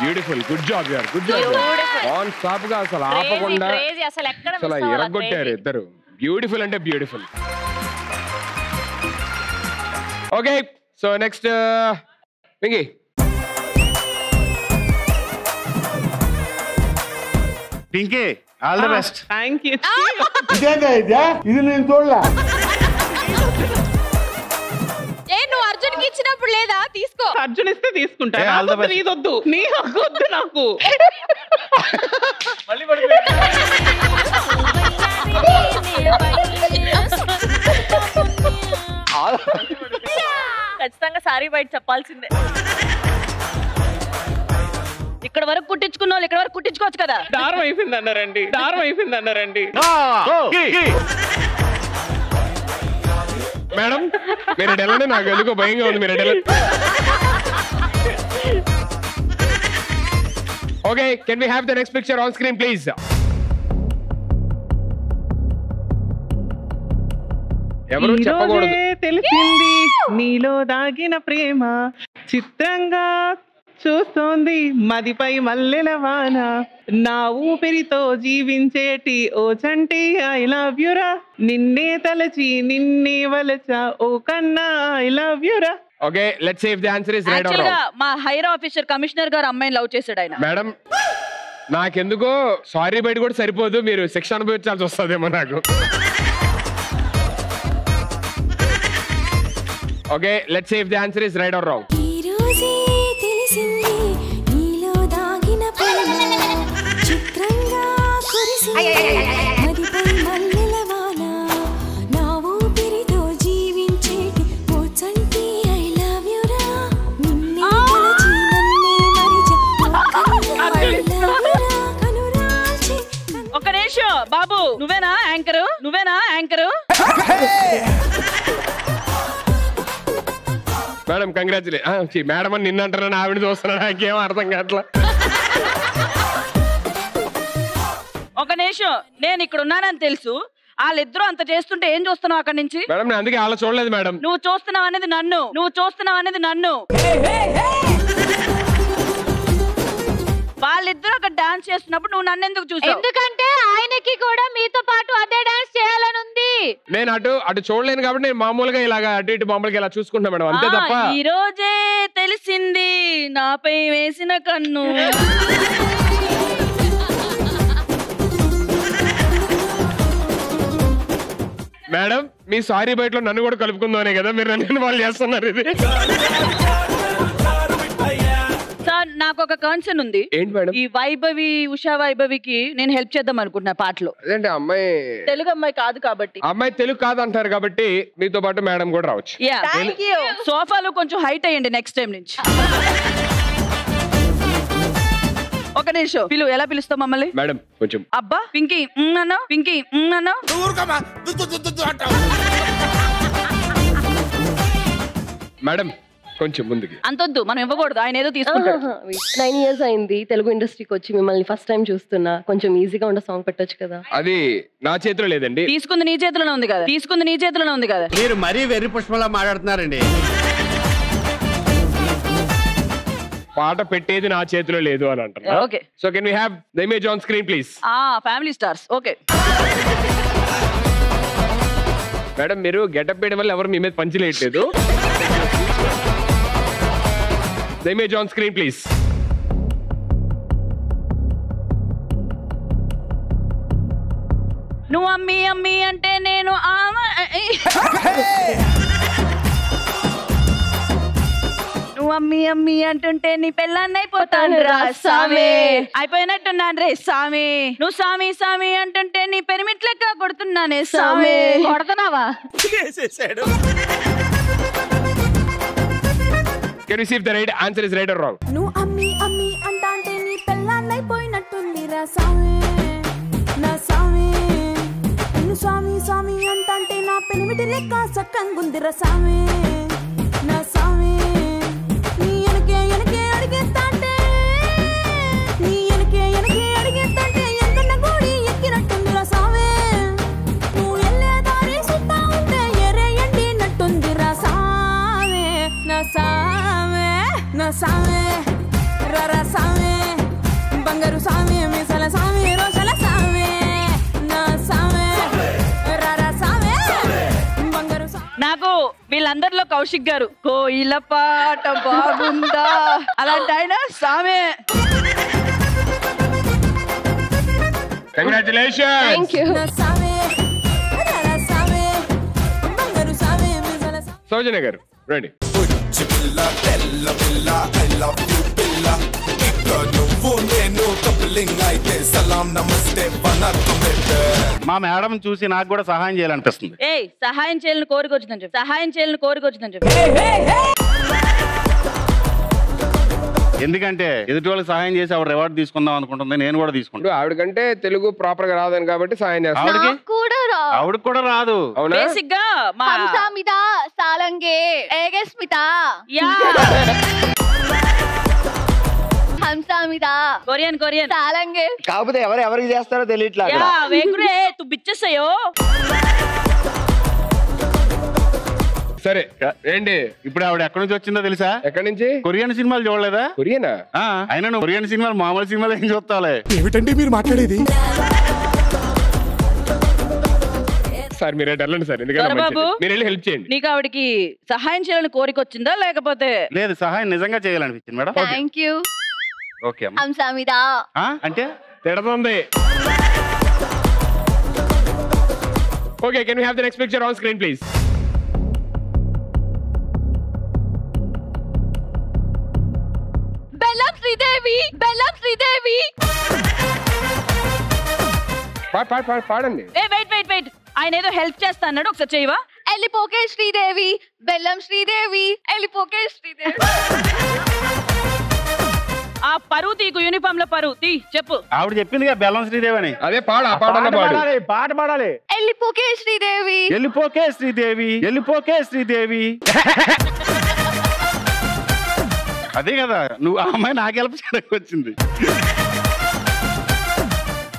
బ్యూటిఫుల్, గుడ్ జాబ్ యార్, గుడ్ జాబ్. ఆన్ స్టాప్ గా అసలు ఆపకుండా అసలు ఎరగొట్టారు ఇద్దరు. బ్యూటిఫుల్ అంటే beautiful. Okay, so next Pinky. Pinky, all the best. Thank you. ఇది నేను చూడలా. నువ్వు అర్జున్కి ఇచ్చినప్పుడు లేదా? తీసుకో. అర్జున్ ఇస్తే తీసుకుంటా. నీదొద్దు, నీ హక్కొద్దు నాకు. ఖచ్చితంగా సారీ బయట చెప్పాల్సిందే. ఇక్కడ వరకు కుట్టించుకున్న వాళ్ళు ఇక్కడ వరకు కుట్టించుకోవచ్చు కదా. దారం అయిపోయింది అన్నారండి, దారం అయిపోయింది అన్నారండి. మేడం మీరు వెళ్ళండి, నాకు ఎందుకో భయంగా ఉంది. మీరు వెళ్ళండి. Okay, can we have the next picture on screen please? ఎవరు చెప్పకూడదు. తెలిసింది నీలో దాగిన ప్రేమ చిత్రంగా చూస్తోంది మదిపై మల్లెల వాన నా ఊపిరితో జీవించేటి ఓ చంటి ఐ లవ్ యురా నిన్నే తలచి నిన్నే వలచా ఓ కన్నా ఐ లవ్ యురా. Okay, let's see if the answer is right or actual గా రాంగ్. మా హైర్ ఆఫీసర్ కమిషనర్ గారు అమ్మాయిని లవ్ చేశాడు ఆయన. మేడం నాకెందుకో సారీ బయట కూడా సరిపోదు, మీరు శిక్ష అనుభవించాల్సి వస్తుందేమో నాకు. Okay, let's see if the answer is right or wrong. ఒక నిమిషం బాబు, నువ్వేనా యాంకరు? నువ్వేనా యాంకరు? Madam congratulation. మేడం అని నిన్న అంటారని ఆవిడ చూస్తున్నాడు, నాకేం అర్థం కావట్లా. ఒక నిమిషం, నేను ఇక్కడ ఉన్నానని తెలుసు, వాళ్ళిద్దరూ అంత చేస్తుంటే ఏం చూస్తున్నావు అక్కడి నుంచి? మేడం నేను అందుకే అలా చూడలేదు మేడం. నువ్వు చూస్తున్నావు అనేది నన్ను, నువ్వు చూస్తున్నావు అనేది నన్ను. వాళ్ళిద్దరూ అక్కడ డాన్స్ చేస్తున్నప్పుడు నువ్వు నన్ను ఎందుకు చూసావు? ఎందుకంటే ఆయనకి కూడా మీతో పాటు అదే డాన్స్ చేయాలని ఉంది. నేను అటు చూడలేను కాబట్టి నేను మామూలుగా ఇలాగా అటు ఇటు మామూలుగా ఇలా చూసుకుంటా మేడం, అంతే తప్ప. ఈ రోజే తెలిసింది నాపై వేసిన కన్ను. మేడం మీ సారీ బయటలో నన్ను కూడా కలుపుకుందామనే కదా మీరు నన్ను ఇన్వాల్వ్ చేస్తున్నారు. ఇది సార్ నాకు ఒక కన్సర్న్ ఉంది. ఏంటి మేడం? ఈ వైభవి, ఉషా వైభవికి నేను హెల్ప్ చేద్దాం అనుకుంటున్నా పాటలో. అదేంటి అమ్మాయి తెలుగు అమ్మాయి కాదు కాబట్టి. అమ్మాయి తెలుగు కాదు అంటారు కాబట్టి మీతో పాటు మేడం కూడా రావచ్చు. సోఫాలో కొంచెం హైట్ అయ్యండి నెక్స్ట్ టైం నుంచి. ఒక నిమిషం, పిలువు. ఎలా పిలుస్తావు మమ్మల్ని? మేడం కొంచెం. అబ్బా పింకీ అన్నా, పింకీ అన్నా. మేడం కొంచెం ముందుకి. అంతొద్దు, మనం ఇవ్వకూడదు, ఆయన ఏదో తీసుకుంటాడు. 9 years అయింది తెలుగు ఇండస్ట్రీకి వచ్చి, మిమ్మల్ని ఫస్ట్ టైం చూస్తున్నా, కొంచెం ఈజీగా ఉండే సాంగ్ పెట్టొచ్చు కదా. అది నా చేతిలో లేదండి. తీసుకుంది నీ చేతిలోనే ఉంది కదా, తీసుకుంది నీ చేతిలోనే ఉంది కదా. మీరు మరీ వెర్రి పుష్పంలా మాట్లాడుతున్నారండి. పాట పెట్టేది నా చేతిలో లేదు అని అంటారు. Okay, so can we have the image on screen please? Family stars. Okay madam మీరు గెటప్ వేయడం వల్ల ఎవరు మీ మీద పంచలేయట్లేదు. The image on screen please. నువ్వు అమ్మి అమ్మి అంటే నేను నువ్వు అమ్మి అమ్మి అంటుంటే నీ పెళ్ళాన్ని అయిపోతాను రా సామి. అయిపోయినట్టున్నాను రే సామి. నువ్వు సామి సామి అంటుంటే నీ పెరిమిట్ లెక్క కొడుతున్నానే సామి. కొడుతున్నావా? Can you see if the right answer is right or wrong? నువ్వు అమ్మి అమ్మి అంటాంటే నీ పెళ్ళాన్నైపోయినట్టుంది రా సామి నా సామి. నువ్వు స్వామి స్వామి అంటాంటే నా పెనిమిటి లెక్క సక్కంగుంది రా సామి నా సామి. నీ ఎనకే ఎనకే అడిగేస్తాంటే, నీ ఎనకే ఎనకే అడిగేస్తాంటే ఎంకన్న గోడి ఎక్కినట్టుంది రా సామి. నువ్వు వెళ్ళే దారి సుత్తా ఉంటే ఎరే ఎండినట్టుంది రా సామి నా సామి నా సామి రరా సామి. బంగారు సామి మీసల సామి రోషల సామి నా సామి రరా సామి బంగారు సామి. నాకు వీళ్ళందరిలో కౌశిక్ గారు కోయిల పాట బాగుందా అలాంటి ఆయన సామే. Congratulations. Thank you. నా సామి రరా సామి బంగారు సామి మీసల సామి. సౌజన్య గారు రండి. పిల్ల పిల్ల పిల్ల ఐ లవ్ యు పిల్ల. ఇక నువ్వు నేను కూలింగ్ అయితే సలాం నమస్తే వనక్కం బేబే. మా మేడం చూసి నాకు కూడా సహాయం చేయాలనిపిస్తుంది. ఏయ్ సహాయం చేయాలని కోరిక వచ్చిందని చెప్పి సహాయం చేయాలని కోరిక వచ్చిందని చెప్పి. ఎందుకంటే ఎదుటి వాళ్ళకి సహాయం చేసి ఆవిడ రివార్డ్ తీసుకుందాం అనుకుంటుంది, నేను కూడా తీసుకుంటాను. ఆవిడకంటే తెలుగు ప్రాపర్ గా రాదని కాబట్టి సాయం చేస్తాను. ఆవిడకి కూడా రాదు. అవునా? బేసిక్ గా మా హంసామిత సాలంగే ఏగస్మిత యా హంసామిత కొరియన్ సాలంగే. కాకపోతే ఎవరికి చేస్తారో తెలియట్లా. యా వేకురే తు బిచ్చేసాయో. సరే ఏంటి ఇప్పుడు ఆవిడ ఎక్కడి నుంచి వచ్చిందో తెలుసా? ఎక్కడి నుంచి? కొరియన్ సినిమాలు చూడలేదా? కొరియనా? అయినా నువ్వు కొరియన్ సినిమాలు మామూలు సినిమాలు ఏం చూస్తావులే. ఏమిటండి మీరు మాట్లాడేది? సార్ మీరే వెళ్ళండి సార్, ఎందుకంటే మీరు వెళ్ళి హెల్ప్ చేయండి. నీకు ఆవిడకి సహాయం చేయాలని కోరిక వచ్చిందా లేకపోతే? లేదు, సహాయం నిజంగా చేయాలనిపించింది మేడం. థ్యాంక్ యూ ఓకే హంసామిత. అంటే తిడుతుంది. Okay, can we have the next picture on screen please? బెల్లం శ్రీదేవి పాడండి. ఏ వెయిట్ ఆయన ఏదో హెల్ప్ చేస్తా అన్నాడు, ఒకసారి చేయవా? వెళ్ళిపోకే శ్రీదేవి బెల్లం శ్రీదేవి వెళ్ళిపోకే శ్రీదేవి. ఆ పరువు తీకు, యూనిఫామ్ లో పరువు తీ, చెప్పు. ఆవిడ చెప్పింది బెల్లం శ్రీదేవి అని. అదే పాట పాడాలి. వెళ్ళిపోకే శ్రీదేవి అదే కదా, నువ్వు ఆ అమ్మాయి నాకు హెల్ప్ చేయడానికి వచ్చింది.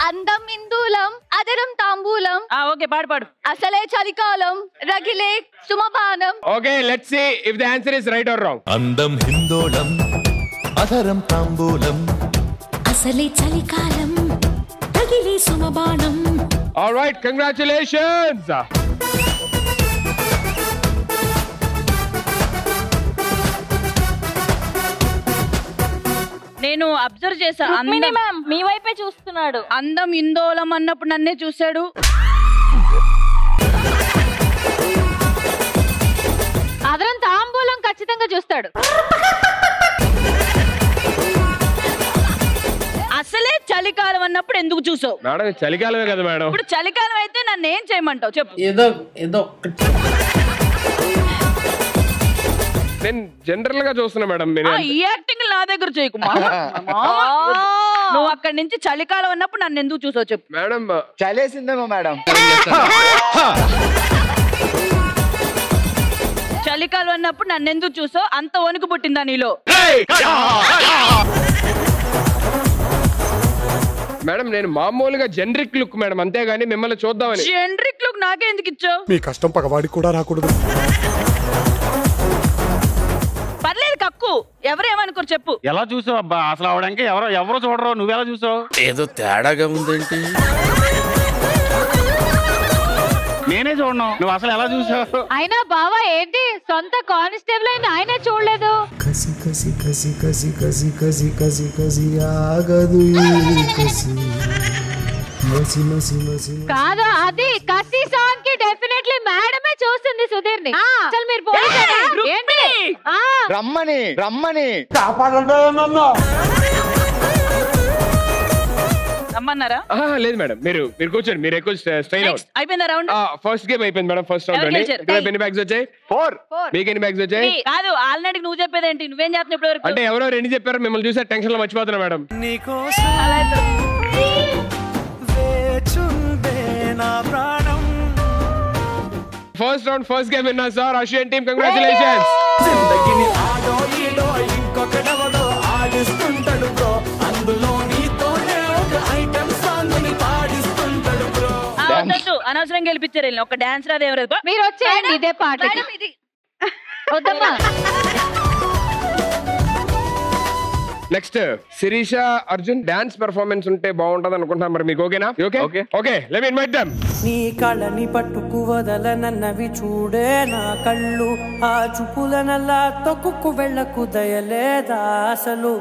అందం ఇందూలం అదరం తాంబూలం. ఓకే పాడు. అసలే చలికాలం రగిలే సుమపానం. Okay, let's see if the answer is right or wrong. అందం హిందోళం అధరం తాంబూలం. అసలే చలికాలం రగిలే సుమబాణం. All right, congratulations. నేను అబ్జర్వ్ చేశా, మీ వైపే చూస్తున్నాడు. అందం ఇందోలం అన్నప్పుడు నన్నే చూశాడు. అదరం తాంబూలం ఖచ్చితంగా చూస్తాడు. అసలే చలికాలం అన్నప్పుడు ఎందుకు చూసావు? మేడం చలికాలమే కదా మేడం. ఇప్పుడు చలికాలం అయితే నన్ను ఏం చేయమంటావు చెప్పు? ఏదో నేను జనరల్ గా చూస్తున్నా మేడం. ఈ యాక్టింగ్ నా దగ్గర చేయకు. నువ్వు అక్కడి నుంచి చలికాలం అన్నప్పుడు నన్ను ఎందుకు చూసావు చెప్పు? మేడం చలేసిందేమో మేడం. చలికాలం అన్నప్పుడు నన్ను ఎందుకు చూసావు? అంత వణుకు పుట్టిందా నీలో? మేడం నేను మామూలుగా జనరిక్ లుక్ మేడం, అంతేగాని మిమ్మల్ని చూద్దామని. జనరిక్ లుక్ నాకే ఎందుకు ఇచ్చావు? మీ కష్టం పగవాడికి కూడా రాకూడదు. పర్లేదు కక్కు, ఎవరేమనుకోరు చెప్పు. ఎలా చూసావు అబ్బా? అసలు ఆవిడంటే ఎవరో చూడరు, నువ్వెలా చూసావు? ఏదో తేడాగా ఉందేంటి? నేనే చూడను, నువ్వు అసలు ఎలా చూసావు? అయినా బావా ఏంటి సొంత కానిస్టేబుల్ అయినా ఆయనే చూడలేదు. కసి కసి కసి కసి కసి కసి కసి కసి ఆగదు ఈ కసి మసి మసి మసి. కాదు, అది కసి సాంగ్ కి డెఫినెట్లీ మేడమే చూస్తుంది సుధీర్ ని. అసలు మీరు పోలీసారా? ఏంటి రమ్మని కాపాడండి నన్ను. రమ్మన్నారా? లేదు మేడం, మీరు కూర్చోండి, మీరు ఎక్కువ స్ట్రైన్ అవుట్. అయిపోయిందా రౌండ్? ఫస్ట్ గేమ్ అయిపోయింది మేడం. ఫస్ట్ రౌండ్ అండి. ఎన్ని బ్యాగ్స్ వచ్చాయి? 4. మీకు ఎన్ని బ్యాగ్స్ వచ్చాయి? కాదు, ఆల్రెడీ నువ్వు చెప్పేదేంటి? నువ్వేం చేస్తున్నావు ఇప్పటి వరకు? అంటే ఎవరో రెండు చెప్పారు, మిమ్మల్ని చూసే టెన్షన్ లో మర్చిపోతున్నా madam. First round first game విన్నా సార్ రష్యన్ టీమ్, కంగ్రాచులేషన్స్. అనవసరం గెలిపించారు. ఒక డాన్స్ రాదు ఎవరు? మీరు వచ్చేయండి ఇదే పాట. వద్దమ్మా. Next Shirisha Arjun dance performance ఉంటే బాగుంటది అనుకుంటున్నా. మరి మీకు ఓకేనా? Okay let me invite them. నీ కళ్ళని పట్టుకు వదలనన్నవి చూడే నా కళ్ళు, ఆ చూపులనల్లా తొక్కుకు వెళ్ళకు దయలేదా అసలు.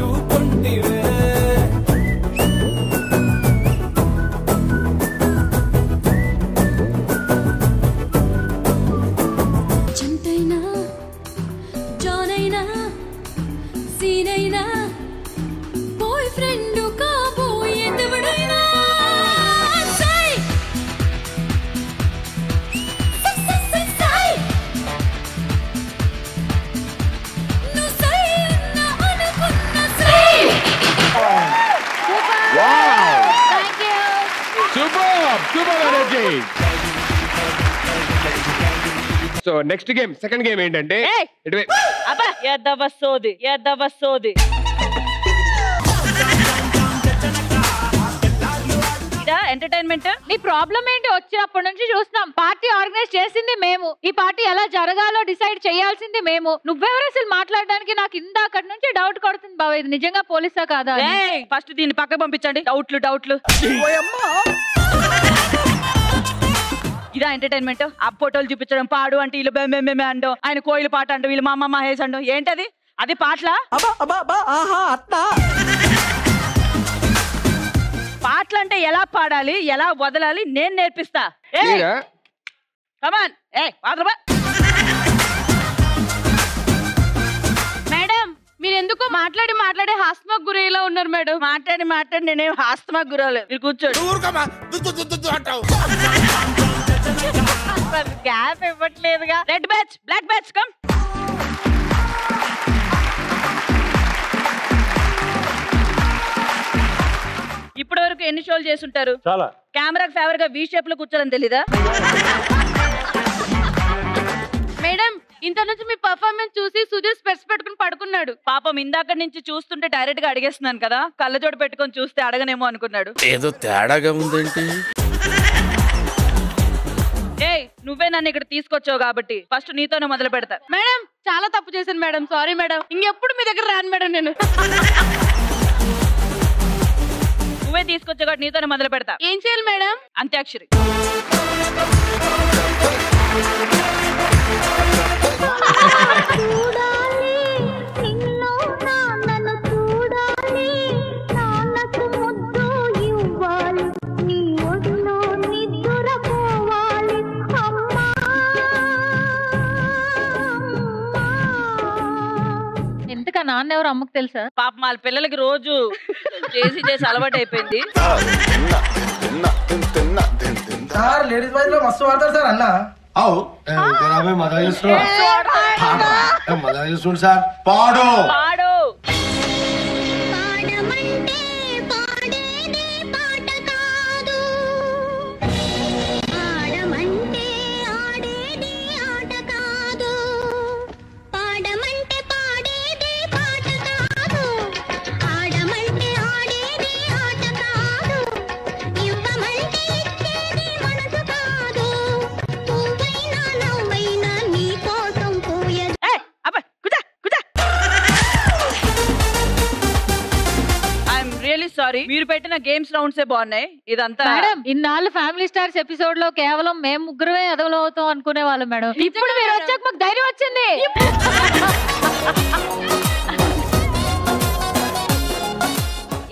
పెట్టుకుంటివే చింతైనా జానైనా సీనైనా బాయ్ ఫ్రెండ్ కాబోయేదెవడైనా సై సై నువ్వు సై నా అనుకున్న సై super energy. So next game, second game ఏంటంటే సోది ఇదా ఎంటర్టైన్మెంట్. నీ ప్రాబ్లం ఏంటి? వచ్చినప్పటి నుంచి చూస్తున్నాం. పార్టీ ఆర్గనైజ్ చేసింది మేము, ఈ పార్టీ ఎలా జరగాలో డిసైడ్ చేయాల్సింది మేము. నువ్వెవరు అసలు మాట్లాడడానికి? నాకు ఇందాకటి నుంచి డౌట్ కొడుతుంది బాబా, ఇది నిజంగా పోలీసా కాదా? ఫస్ట్ దీన్ని పక్క పంపించండి. డౌట్లు ఇదా ఎంటర్టైన్మెంట్? ఆ ఫోటోలు చూపించడం, పాడు అంటే వీళ్ళు బెమ్మె అండం, ఆయన కోయిల పాట అంటూ వీళ్ళు మా అమ్మ మహేష్ అండం. ఏంటది? అది పాటలా? పాటలు అంటే ఎలా పాడాలి, ఎలా వదలాలి నేను నేర్పిస్తా. కమాన్ మేడం, మీరు ఎందుకో మాట్లాడి హాస్మాక్ గురేలా ఉన్నారు మేడం. మాట్లాడి నేనేం హాస్మాక్ గురవలేదు. మీరు కూర్చోండి. గ్యాప్ ఇవ్వట్లేదుగా. Red batch, black batch come. ఇప్పటి వరకు ఎన్ని షోలు చేసుంటారు? చాలా. కెమెరాకి ఫేవర్ గా వి షేప్ లో కూర్చోని తెలీదా? మేడం, ఇంత నుంచి మీ పర్ఫార్మెన్స్ చూసి సుధీర్ స్పెట్స్ పెట్టుకుని పడుకున్నాడు. పాపం ఇందాక నుంచి చూస్తుంటే డైరెక్ట్ గా అడిగేస్తున్నాను కదా, కళ్ళజోడు పెట్టుకొని చూస్తే అడగనేమో అనుకున్నాడు. ఏదో తేడాగా ఉందేంటి? ఏయ్, నువ్వే నన్ను ఇక్కడ తీసుకొచ్చావు కాబట్టి ఫస్ట్ నీతోనే మొదలు పెడతా. మేడం, చాలా తప్పు చేశాను మేడం, సారీ మేడం. ఇంకెప్పుడు మీ దగ్గర రాను మేడం నేను. నువ్వే తీసుకొచ్చావు కాబట్టి నీతోనే మొదలు పెడతా. ఏం చేయాలి మేడం? అంత్యాక్షరి. ఎందుక నాన్న ఎవరు అమ్మకు తెలుసా? పాప వాళ్ళ పిల్లలకి రోజు చేసి అలవాటు అయిపోయింది. సార్ లేడీస్ బాయ్స్ లో మస్తు వాడతారు సార్ అన్న. మజా చేస్తుండు సార్. పాడు సారీ, మీరు పెట్టిన గేమ్స్ రౌండ్సే బాగున్నాయి. ఇదంతా మేడం, ఇన్నాళ్ళు ఫ్యామిలీ స్టార్స్ ఎపిసోడ్ లో కేవలం మేము ముగ్గురమే ఎదవలు అవుతాం అనుకునే వాళ్ళు మేడం. ఇప్పుడు మీరు వచ్చాక మాకు ధైర్యం వచ్చింది.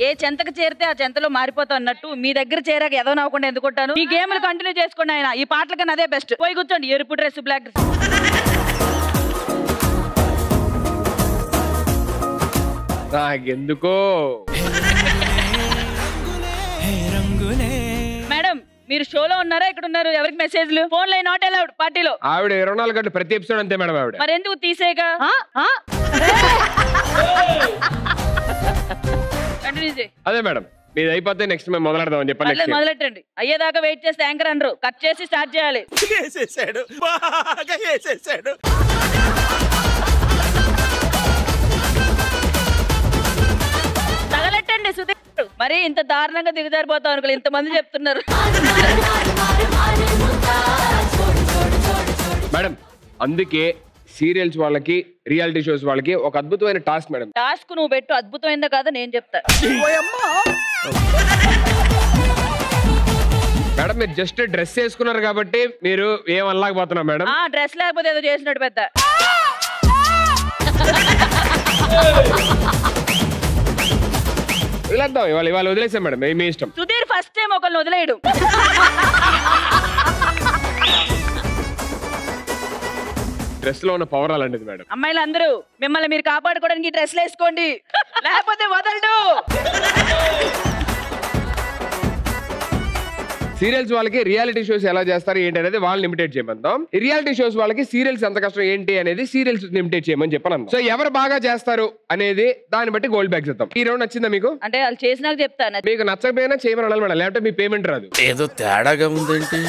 ఏ చెంతకు చేరితే ఆ చెంతలో మారిపోతా అన్నట్టు మీ దగ్గర చేరాక ఏదో నవ్వకుండా ఎందుకుంటాను. ఈ గేమ్లు కంటిన్యూ చేసుకోండి. ఆయన ఈ పాటల కన్నా అదే బెస్ట్. పోయి కూర్చోండి. ఎరుపు డ్రెస్, బ్లాక్ డ్రెస్. నాకెందుకో మేడం, మీరు షోలో ఉన్నారా? ఇక్కడ ఉన్నారు? ఎవరికి మెసేజ్లు? ఫోన్ లైన్ నాట్ అలౌడ్ పార్టీలో. ఆవిడ 24 గంటలు ప్రతి ఎపిసోడ్ అంతే మేడం. ఆవిడ మరి ఎందుకు తీసేయక? అదే మేడం, మీది అయిపోతే నెక్స్ట్ మేము మొదలెడదామని చెప్పండి. మొదలెట్టండి. అయ్యేదాకా వెయిట్ చేస్తే యాంకర్ అనరు. కట్ చేసి స్టార్ట్ చేయాలి. తగలెట్టండి సుధీర్. మరి ఇంత దారుణంగా దిగజారిపోతాం అనుకో, ఇంతమంది చెప్తున్నారు. మేడం, అందుకే సీరియల్స్ వాళ్ళకి, రియాలిటీ షోస్ వాళ్ళకి ఒక అద్భుతమైన టాస్క్ మేడం. టాస్క్ నువ్వు పెట్టు. అద్భుతమైందా కాదా నేను చెప్తా. మేడం, మీరు జస్ట్ డ్రెస్ వేసుకున్నారు కాబట్టి మీరు ఏం అనలేకపోతున్నా మేడం. డ్రెస్ లేకపోతే ఏదో చేసినట్టు పెద్ద. వదిలేద్దాం, ఇవాళ వదిలేసాం మేడం, మీ ఇష్టం. సుధీర్ ఫస్ట్ టైం ఒకళ్ళు వదిలేయడు. డ్రెస్ లో ఉన్న పవర్ అలాంటిది మేడం. అమ్మాయిలందరూ మిమ్మల్ని మీరు కాపాడుకోవడానికి డ్రెస్లు వేసుకోండి, లేకపోతే వదలడు. సీరియల్స్ వాళ్ళకి రియాలిటీ షోస్ ఎలా చేస్తారు ఏంటి అనేది వాళ్ళని ఇమిటేట్ చేయమందాం. రియాలిటీ షోస్ వాళ్ళకి సీరియల్స్ ఎంత కష్టం ఏంటి అనేది సీరియల్స్ ఇమిటేట్ చేయమని చెప్పాను. సో ఎవరు బాగా చేస్తారు అనేది దాన్ని బట్టి గోల్డ్ బ్యాగ్స్ ఇద్దాం. ఈ రౌండ్ నచ్చిందా మీకు? అంటే వాళ్ళు చేసినాక చెప్తాను. మీకు నచ్చకపోయినా చేయమని అనాలి మేడం, లేకపోతే మీ పేమెంట్ రాదు. ఏదో తేడాగా ఉందేంటి?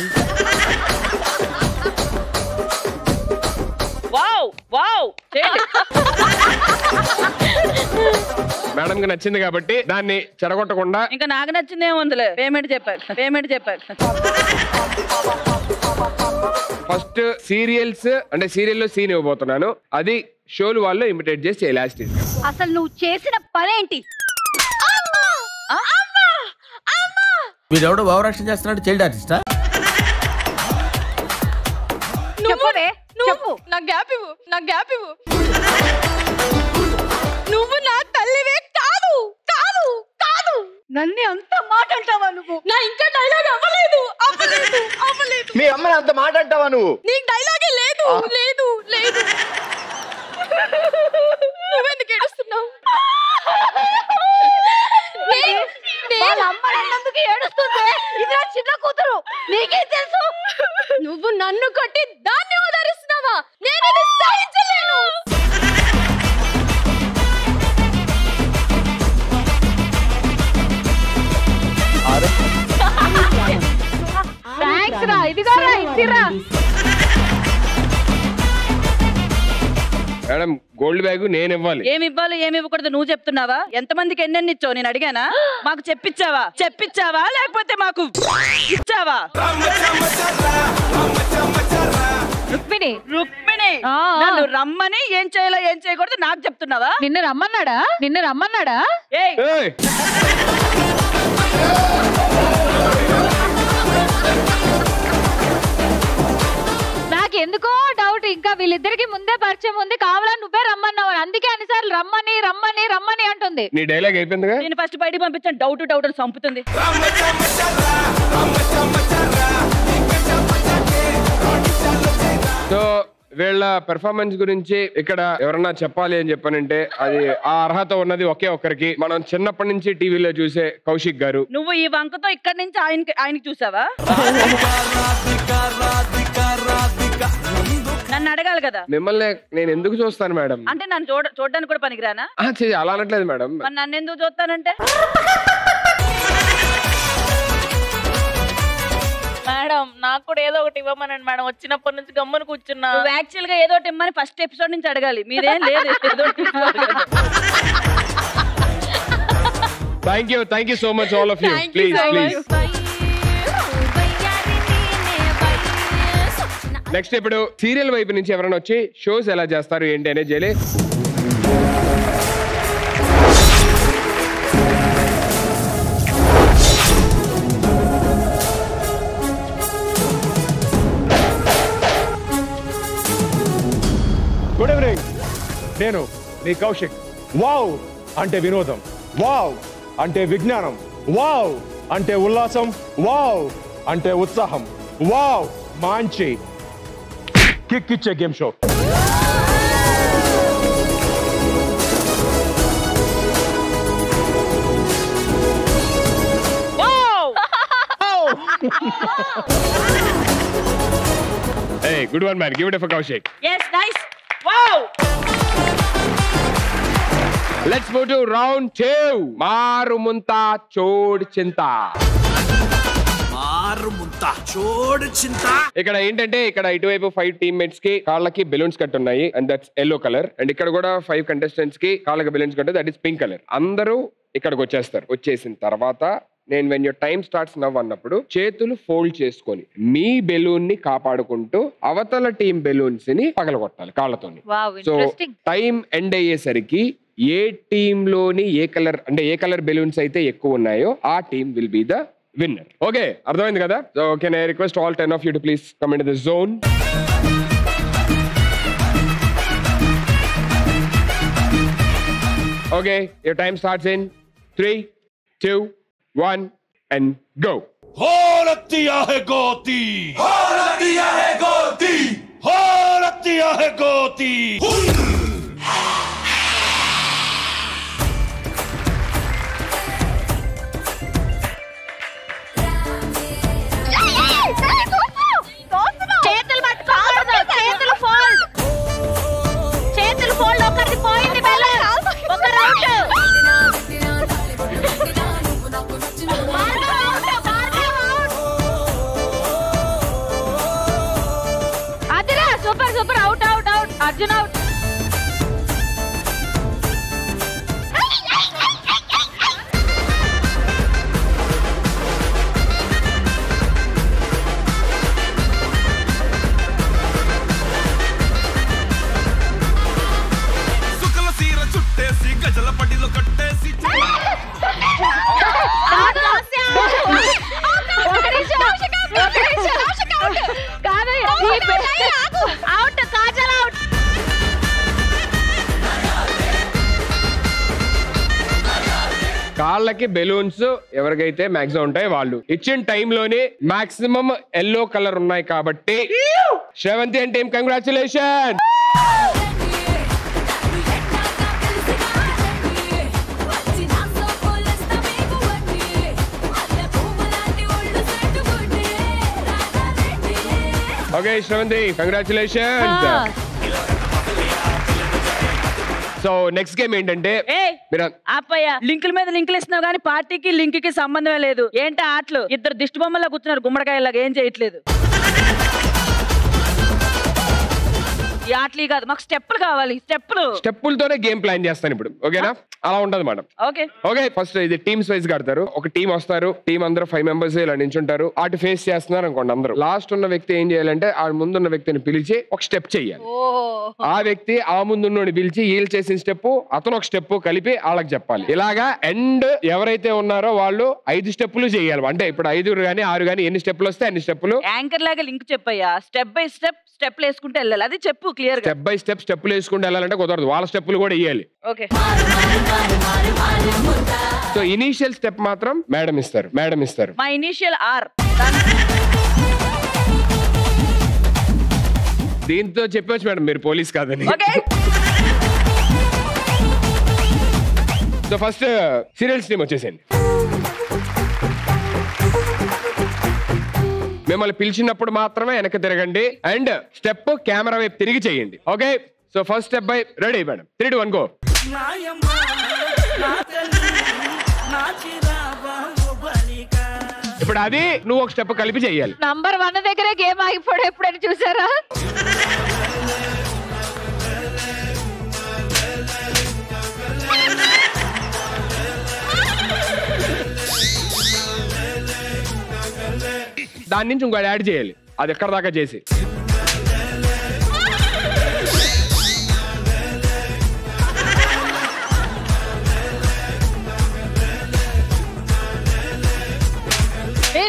మేడం కి నచ్చింది కాబట్టి దాన్ని చెడగొట్టకుండా. ఇంకా నాకు నచ్చింది ఏముందిలే, పేమెంట్ చెప్పారు. ఫస్ట్ సీరియల్స్ అంటే సీరియల్లో సీన్ ఇవ్వబోతున్నాను, అది షోలు వాళ్ళు ఇమిటేట్ చేసి చేయాలి. అసలు నువ్వు చేసిన పనేంటి? వీడెవడో భావరక్షణ చేస్తున్నాడు, చైల్డ్ ఆర్టిస్టా? చెప్పు. నాకు గ్యాప్ ఇవ్వు. నువ్వు నా తల్లివే కాదు. నన్ను అంత మాట అంటావా నువ్వు? నా ఇంకా డైలాగ్ అవ్వలేదు. మీ అమ్మని అంత మాట అంటావా నువ్వు? నీకు డైలాగే లేదు. నువ్వెందుకు ఏడుస్తున్నావు? వాళ్ళ అమ్మ నన్నందుకు ఏడుస్తుంది. ఇది నా చిన్న కూతురు, నీకేం తెలుసు? నువ్వు నన్ను కొట్టి దాన్ని ఓదారిస్తున్నావా? నేను ఇది సహించలేను. థాంక్స్ రా, ఇదిగోరా ఇచ్చిరా. మేడం గోల్డ్ బ్యాగ్ నేను ఇవ్వాలి. ఏమి ఇవ్వాలి ఏమి ఇవ్వకూడదు నువ్వు చెప్తున్నావా? ఎంతమందికి ఎన్నెన్ని ఇచ్చావు నేను అడిగానా? మాకు చెప్పించావా లేకపోతే మాకు ఇచ్చావా? రుక్మిణి నన్ను రమ్మని ఏం చేయాలో ఏం చేయకూడదు నాకు చెప్తున్నావా? నిన్ను రమ్మన్నాడా? ఏయ్ నాకెందుకో డౌట్, ఇంకా వీళ్ళిద్దరికి ముందే పరిచయం ఉంది, కావాలని నువ్వే రమ్మన్నావు, అందుకే అన్నిసార్లు రమ్మని అంటుంది. నీ డైలాగ్ అయిపోయిందిగా. నేను ఫస్ట్ బయటికి పంపించాను, డౌట్ అని చంపుతుంది. సో వీళ్ళ పెర్ఫార్మెన్స్ గురించి ఇక్కడ ఎవరన్నా చెప్పాలి అని చెప్పానంటే అది ఆ అర్హత ఉన్నది ఒకే ఒక్కరికి, మనం చిన్నప్పటి నుంచి టీవీలో చూసే కౌశిక్ గారు. నువ్వు ఈ వంకతో ఇక్కడి నుంచి ఆయనకి చూసావా? నన్ను అడగాలి కదా. మిమ్మల్ని నేను ఎందుకు చూస్తాను మేడం? అంటే నన్ను చూడడానికి కూడా పనికిరానా? అలా అనట్లేదు మేడం. నన్ను ఎందుకు చూస్తానంటే? మేడం నాకు కూడా ఏదో ఒకటి ఇవ్వమనండి మేడం, వచ్చినప్పటి నుంచి గమ్మున కూర్చున్నా. నువ్వు యాక్చువల్ గా ఏదో ఒకటి ఇమ్మని ఫస్ట్ ఎపిసోడ్ నుంచి అడగాలి, మీరేం లేదు. Thank you so much all of you. Please next ఇప్పుడు సీరియల్ వైపు నుంచి ఎవరైనా వచ్చి షోస్ ఎలా చేస్తారు ఏంటి అనేది చేయాలి. గుడ్ ఈవినింగ్, నేను మీ కౌశిక్. వావ్ అంటే వినోదం, వావ్ అంటే విజ్ఞానం, వావ్ అంటే ఉల్లాసం, వావ్ అంటే ఉత్సాహం, వావ్ మంచి కిక్ ఇచ్చే game show. Hey, good one man. Give it up for Kaushik. Yes, nice. Wow. Let's move to round 2. Maru munta chod chinta. ఇక్కడ ఏంటంటే ఇక్కడ ఇటువైపు 5 టీమ్మేట్స్ కి కాళ్ళకి బెలూన్స్ కట్టున్నాయి and that's yellow colour. And ఇక్కడ కూడా 5 కంటెస్టెంట్స్ కి కాళ్ళకి బెలూన్స్ కట్టు, దట్ ఇస్ పింక్ కలర్. అందరూ ఇక్కడికి వచ్చేస్తారు. వచ్చేసిన తర్వాత నేను when your time starts now అన్నప్పుడు చేతులు ఫోల్డ్ చేసుకొని మీ బెలూన్ ని కాపాడుకుంటూ అవతల టీం బెలూన్స్ ని పగలగొట్టాలి కాళ్ళతోని. సో టైం ఎండ్ అయ్యేసరికి ఏ టీమ్ లోని ఏ కలర్ బెలూన్స్ అయితే ఎక్కువ ఉన్నాయో ఆ team will be the winner. Okay, అర్థమైంది కదా? So can I request all 10 of you to please come into the zone. Okay, your time starts in 3 2, 1 and go. हो रतिया है गोती, हो रतिया है गोती, हो रतिया है गोती. చేతులు పట్టుకోకూడదు, చేతులు ఫోల్డ్, చేతులు ఫోల్డ్. ఒకటి పోయింది బెలూన్, ఒక రౌండ్. అదిరా super super. Out out out. Arjun out. గజల పడిలో కట్టేసి కాళ్ళకి బెలూన్స్ ఎవరికైతే మాక్సిమం ఉంటాయి వాళ్ళు ఇచ్చిన టైంలోనే మాక్సిమం ఎల్లో కలర్ ఉన్నాయి కాబట్టి Sravanthi and team congratulation. Okay Sravanthi congratulations. So next game ఏంటంటే ఆపయ్యా, లింకుల మీద లింకులు ఇస్తున్నావు కానీ పార్టీకి లింక్ కి సంబంధమే లేదు. ఏంటి ఆటలు? ఇద్దరు దిష్టి బొమ్మలా కూర్చున్నారు గుమ్మడికాయలాగా, ఏం చేయట్లేదు. ఈ ఆటలు కాదు, మాకు స్టెప్పులు కావాలి. స్టెప్పులతోనే గేమ్ ప్లాన్ చేస్తాను ఇప్పుడు. ఓకేనా? అలా ఉంటది మేడం. ఓకే ఫస్ట్ ఇది టీమ్స్ వైజ్ కడతారు. ఒక టీం వస్తారు, టీం అందరూ 5 మెంబర్స్ ఇలా నించుంటారు. అటు ఫేస్ చేస్తున్నారు అనుకోండి అందరూ. లాస్ట్ ఉన్న వ్యక్తి ఏం చేయాలంటే ఆ ముందున్న వ్యక్తిని పిలిచి ఒక స్టెప్ చేయాలి. ఆ వ్యక్తి ఆ ముందున్నోడిని పిలిచి వీళ్ళు చేసిన స్టెప్ అతను ఒక స్టెప్ కలిపి వాళ్ళకి చెప్పాలి. ఇలాగా ఎండ్ ఎవరైతే ఉన్నారో వాళ్ళు 5 స్టెప్పులు చేయాలి. అంటే ఇప్పుడు 5 గానీ 6 గానీ ఎన్ని స్టెప్పులు వస్తే అన్ని స్టెప్పులు. యాంకర్ లాగా లింక్ చెప్పయ్యా. స్టెప్ బై స్టెప్ స్టెప్లు వేసుకుంటే వెళ్ళాలి. అది చెప్పు క్లియర్ గా. స్టెప్ బై స్టెప్ స్టెప్పులు వేసుకుంటే వెళ్ళాలంటే కుదరదు, వాళ్ళ స్టెప్పులు కూడా వేయాలి. ఓకే. సో ఇనీషియల్ స్టెప్ మాత్రం మేడం ఇస్తారు. మా ఇనిషియల్ ఆర్. దీంతో చెప్పవచ్చు మేడం మీరు పోలీస్ కాదని. సో ఫస్ట్ సీరియల్స్ టీమ్ వచ్చేసింది. మిమ్మల్ని పిలిచినప్పుడు మాత్రమే వెనక్కి తిరగండి అండ్ స్టెప్ కెమెరా వైపు తిరిగి చేయండి. Okay so first step by ready madam. 3, 2, 1 go. ఇప్పుడు అది నువ్వు ఒక స్టెప్ కలిపి చెయ్యాలి. నంబర్ 1 దగ్గరే గేమ్ ఆగిపోవడం ఎప్పుడైనా చూసారా? దాని నుంచి ఇంకోటి యాడ్ చేయాలి. అది ఎక్కడ దాకా చేసి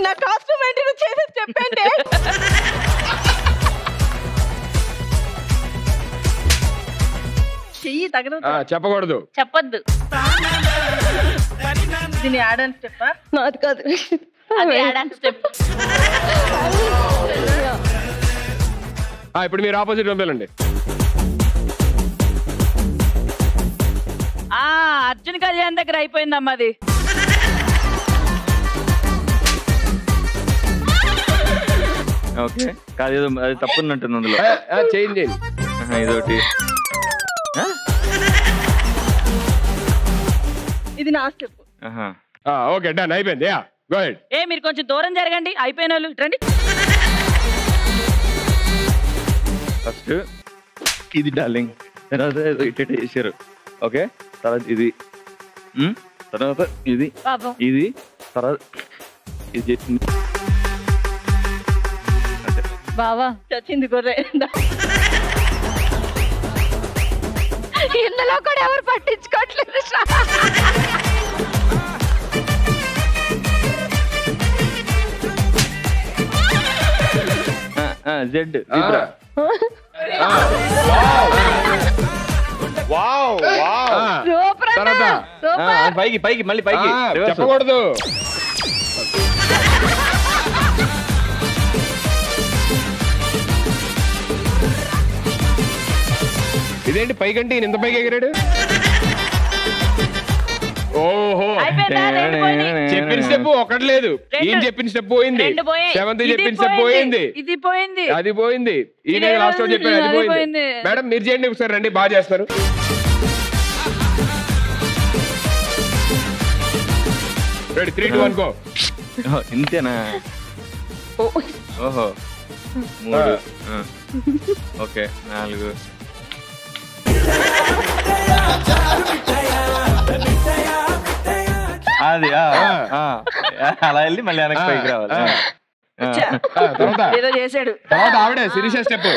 నా కాస్ట్యూమ్ ఏంటి నువ్వు చేసేది చెప్పండి. చెయ్యి తగదు. చెప్పకూడదు, చెప్పొద్దు. దీన్ని యాడ్ అని స్టెప్. నాది కాదు, అది యాడ్ అని స్టెప్. ఇప్పుడు మీరు ఆపోజిట్ పంపాలండి. అర్జున్ కళ్యాణ్ దగ్గర అయిపోయిందమ్మా అది. ఓకే కాదు, ఏదో అది తప్పున్నట్టుంది అందులో. చేంజ్ చేయండి ఇదొకటి. ఇది నా స్టెప్. ఓకే డన్ అయిపోయింది. Go head. మీరు కొంచెం దూరం జరగండి. అయిపోయిన వాళ్ళు రండి. ఫస్ట్ ఇది డార్లింగ్, తర్వాత ఇటు చేశారు. ఓకే తర్వాత ఇది, తర్వాత ఇది, ఇది తర్వాత ఇది. బావా చచ్చింది గొర్రె. ఇందులో కూడా ఎవరు పట్టించుకోవట్లేదు. జెడ్. తర్వాత పైకి పైకి మళ్ళీ పైకి చెప్పకూడదు. ఇదేంటి పైకంటే ఇంత పైకి ఎగిరాడు? ఓహో చెప్పిన స్టెప్ ఒకటి లేదు, ఈయన చెప్పిన స్టెప్ పోయింది, సెవెంత్ చెప్పిన స్టెప్ పోయింది, ఇది పోయింది, అది పోయింది, ఈయన లాస్ట్ లో చెప్పాడు అది పోయింది. మేడం మీరు చేయండి ఒకసారి, రండి బాగా చేస్తారు. Ready 3, 2, 1 go. ఇంతేనా? ఓహో 3 ఓకే 4 అది అలా వెళ్ళి మళ్ళీ వెనక్కి పైకి రావాలి. ఏదో చేశాడు. తర్వాత ఆవిడే శిరీష స్టెప్,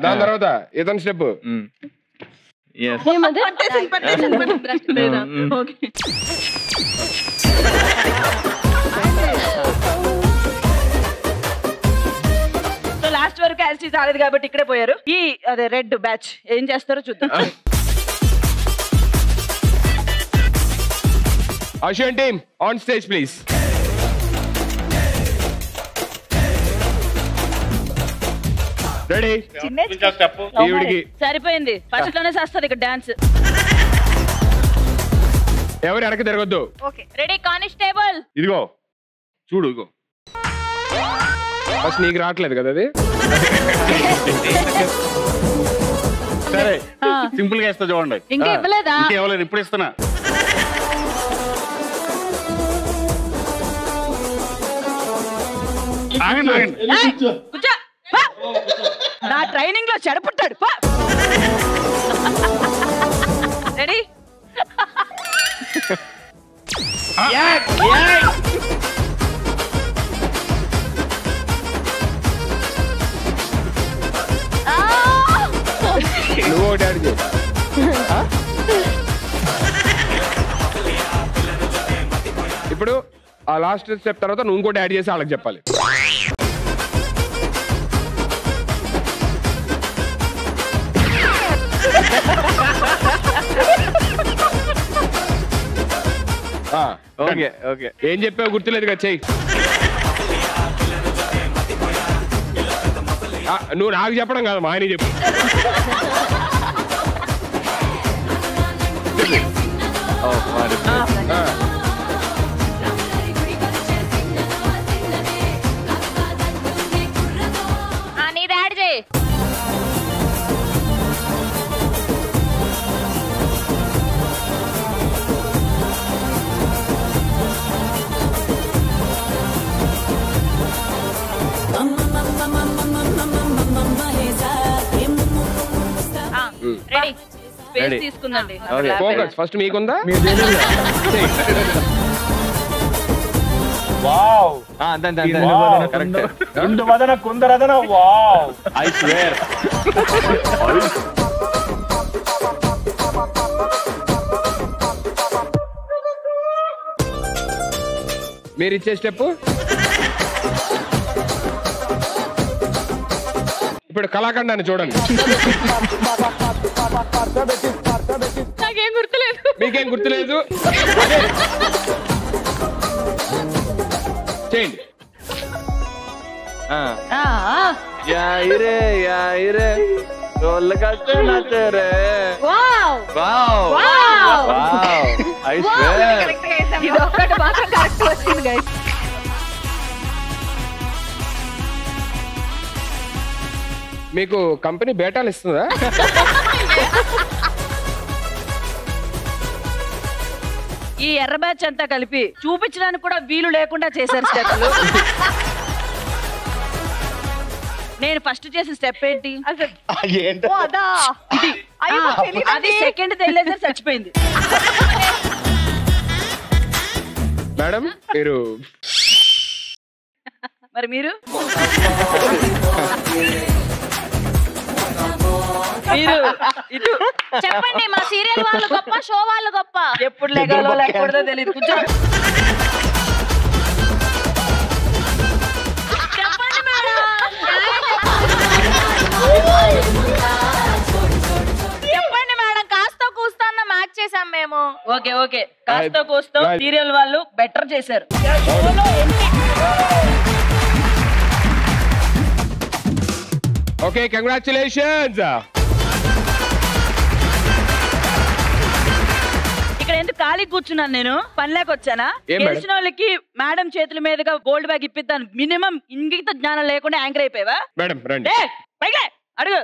దాని తర్వాత ఇతని స్టెప్. లాస్ట్ వరకు యాసిడ్ రాలేదు కాబట్టి ఇక్కడే పోయారు. ఈ అదే రెడ్ బ్యాచ్ ఏం చేస్తారో చూద్దాం. Asian team on stage please. Ready? సరిపోయింది, ఫస్ట్ లోనే చేస్తుంది ఇక్కడ డాన్స్. ఎవరు వెనక్కి తిరగొద్దు. Okay ready constable. ఇదిగో చూడు, ఇదిగో ఫస్ట్ నీకు రావట్లేదు కదా అది. సరే సింపుల్ గా ఇస్తా చూడండి. ఇంకా ఇవ్వలేదా? ఇంకా ఇవ్వలేదు, ఇప్పుడు ఇస్తున్నా. నా ట్రైనింగ్ లో చెడపుట్టాడు. రెడీ? నువ్వు డాడీ చేయి. ఇప్పుడు ఆ లాస్ట్ స్టెప్ తర్వాత నువ్వు ఇంకోటి యాడ్ చేసి వాళ్ళకి చెప్పాలి. ఏం చెప్పావు గుర్తులేదు కదా, చెయ్యి. నువ్వు నాకు చెప్పడం కాదు, మా ఆయన చెప్పు. నీది యాడ్ చేయి. రెడీ? స్పేస్ తీసుకుందండి. ఫోకస్ ఫస్ట్ మీకుందా? వావ్ అంతే కరెక్ట్. రెండు వదన కుందరదన. Wow I square. మీరు ఇచ్చే స్టెప్ ఇప్పుడు కళాఖండాన్ని చూడండి. నాకేం గుర్తులేదు. మీకేం గుర్తులేదు? చేయండి. యాయిరే యాయిరే రోల్ కట్టే నచ్చరే. Wow wow wow wow I swear. ఇది ఒక్కటి మాత్రం కరెక్ట్ వచ్చింది గైస్. మీకు కంపెనీ బేటాలు ఇస్తుందా? ఈ ఎర్ర బ్యాచ్ అంతా కలిపి చూపించడానికి కూడా వీలు లేకుండా చేశారు స్టెప్లు. నేను ఫస్ట్ చేసిన స్టెప్ ఏంటి? అది సెకండ్ తెలియదు, చచ్చిపోయింది. మేడం మీరు మరి మీరు ఇటు చెప్పండి, మా సీరియల్ వాళ్ళు గొప్ప, షో వాళ్ళు గొప్ప. ఎప్పుడు లేగాలో లేకపోతే తెలియదు. కూర్చో. చెప్పండి మేడం. చేసాం మేము. ఓకే ఓకే కాస్త కోస్తో సీరియల్ వాళ్ళు బెటర్ చేశారు. Okay congratulations. ఇక్కడ ఎందుకు ఖాళీ కూర్చున్నాను నేను? పని లేక వచ్చానా? గెలిచిన వాళ్ళకి మేడం చేతుల మీదుగా గోల్డ్ బ్యాగ్ ఇప్పిద్దాను. మినిమం ఇంగిత జ్ఞానం లేకుండా యాంకర్ అయిపోయావా? మేడం రండి. పైగా అడుగు.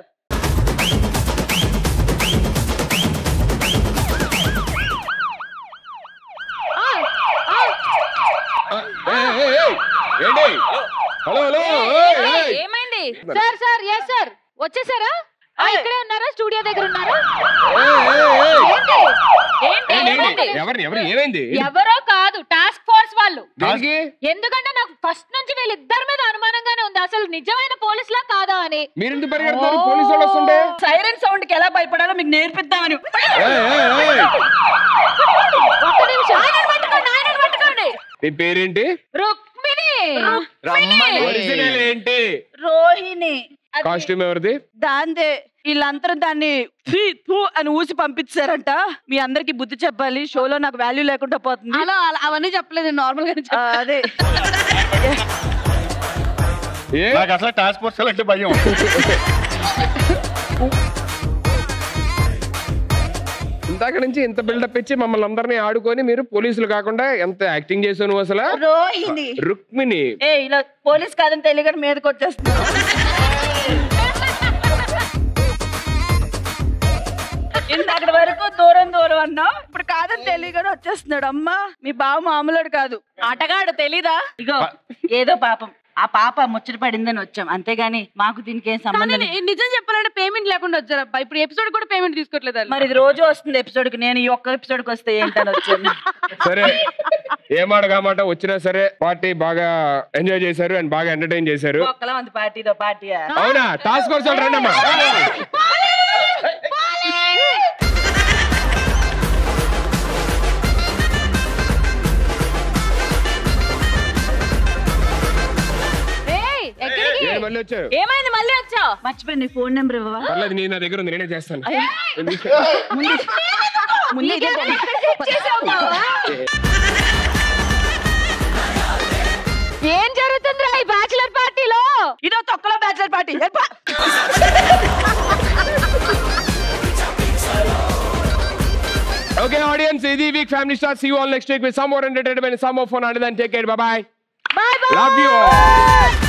హలో హలో ఏమైంది సార్? సార్ ఎస్ సార్ వచ్చేసారా? ఇక్కడే ఉన్నారా? స్టూడియో దగ్గర ఉన్నారా? ఎవరో కాదు, టాస్క్ ఫోర్స్ వాళ్ళు. ఎందుకంటే నాకు ఫస్ట్ నుంచి వీళ్ళిద్దరి మీద అనుమానంగానే ఉంది, అసలు నిజమైన పోలీసులా కాదా అని. మీరు పరిగెడుతున్నారు, పోలీసు వాళ్ళు వస్తుంటే. సైరన్ సౌండ్ కి ఎలా భయపడాలో మీకు నేర్పిద్దామని. ఒక్క నిమిషం. ఆయనను పట్టుకోండి. నీ పేరేంటి? రుక్మిణి. ఒరిజినల్ ఏంటి? రోహిణి. కాస్ట్యూమ్ ఎవరిది? దాందే. వీళ్ళందరూ దాన్ని అని ఊసి పంపించారంట. మీ అందరికి బుద్ధి చెప్పాలి, షోలో నాకు వాల్యూ లేకుండా పోతుంది. అలా అవన్నీ చెప్పలేదు, నార్మల్ గానే అదే. నాకు అసలు టాస్క్ ఫోర్స్ అంటే భయం. ఇందాక నుంచి ఇంత బిల్డప్ ఇచ్చి మమ్మల్ని అందరినీ ఆడుకొని మీరు పోలీసులు కాకుండా ఎంత యాక్టింగ్ చేసావు నువ్వు అసలు? రోహిణి. రుక్మిణి. ఇలా పోలీస్ కాదని తెలియగానే మీదకి వచ్చేస్తున్నా. ఇంతకటి వరకు దూరం దూరం అన్నా, ఇప్పుడు కాదని తెలియగానే వచ్చేస్తున్నాడు. అమ్మా మీ బావ మామూలుడు కాదు, ఆటగాడు. తెలీదా? ఇగో ఏదో పాపం ఆ పాప ముచ్చట పడిందని వచ్చాం, అంతేగాని మాకు దీనికి ఏం సంబంధం. నిజం చెప్పాలంటే పేమెంట్ లేకుండా వచ్చారబ్బా. ఇప్పుడు ఎపిసోడ్ కూడా పేమెంట్ తీసుకోవట్లేదు. మరి ఇది రోజు వస్తుంది ఎపిసోడ్ కి, నేను ఈ ఒక్క ఎపిసోడ్ కి వస్తే ఏంటని వచ్చాను. సరే ఏమాట కామాట వచ్చినా సరే పార్టీ బాగా ఎంజాయ్ చేశారు అండ్ బాగా ఎంటర్టైన్ చేశారు. ఒక్కలా ఉంది పార్టీతో పార్టీయా? అవునా? టాస్క్ ఫోర్స్ వాళ్ళు రండి అమ్మా. మళ్ళీ వచ్చారు. ఏమైంది మళ్ళీ వచ్చావు? మర్చిపోయి నీ ఫోన్ నెంబర్ ఇవ్వవా? పర్లేదు, నీ నా దగ్గర ఉంది, నేనే చేస్తాను. ఏం జరుగుతుందిరా ఈ బ్యాచిలర్ పార్టీలో? ఇదో తొక్కలో బ్యాచిలర్ పార్టీ. Okay audience, ఇది week family star. See you all next week with some more entertainment, some more fun. Until then, take care. Bye bye. Bye bye. Love you all.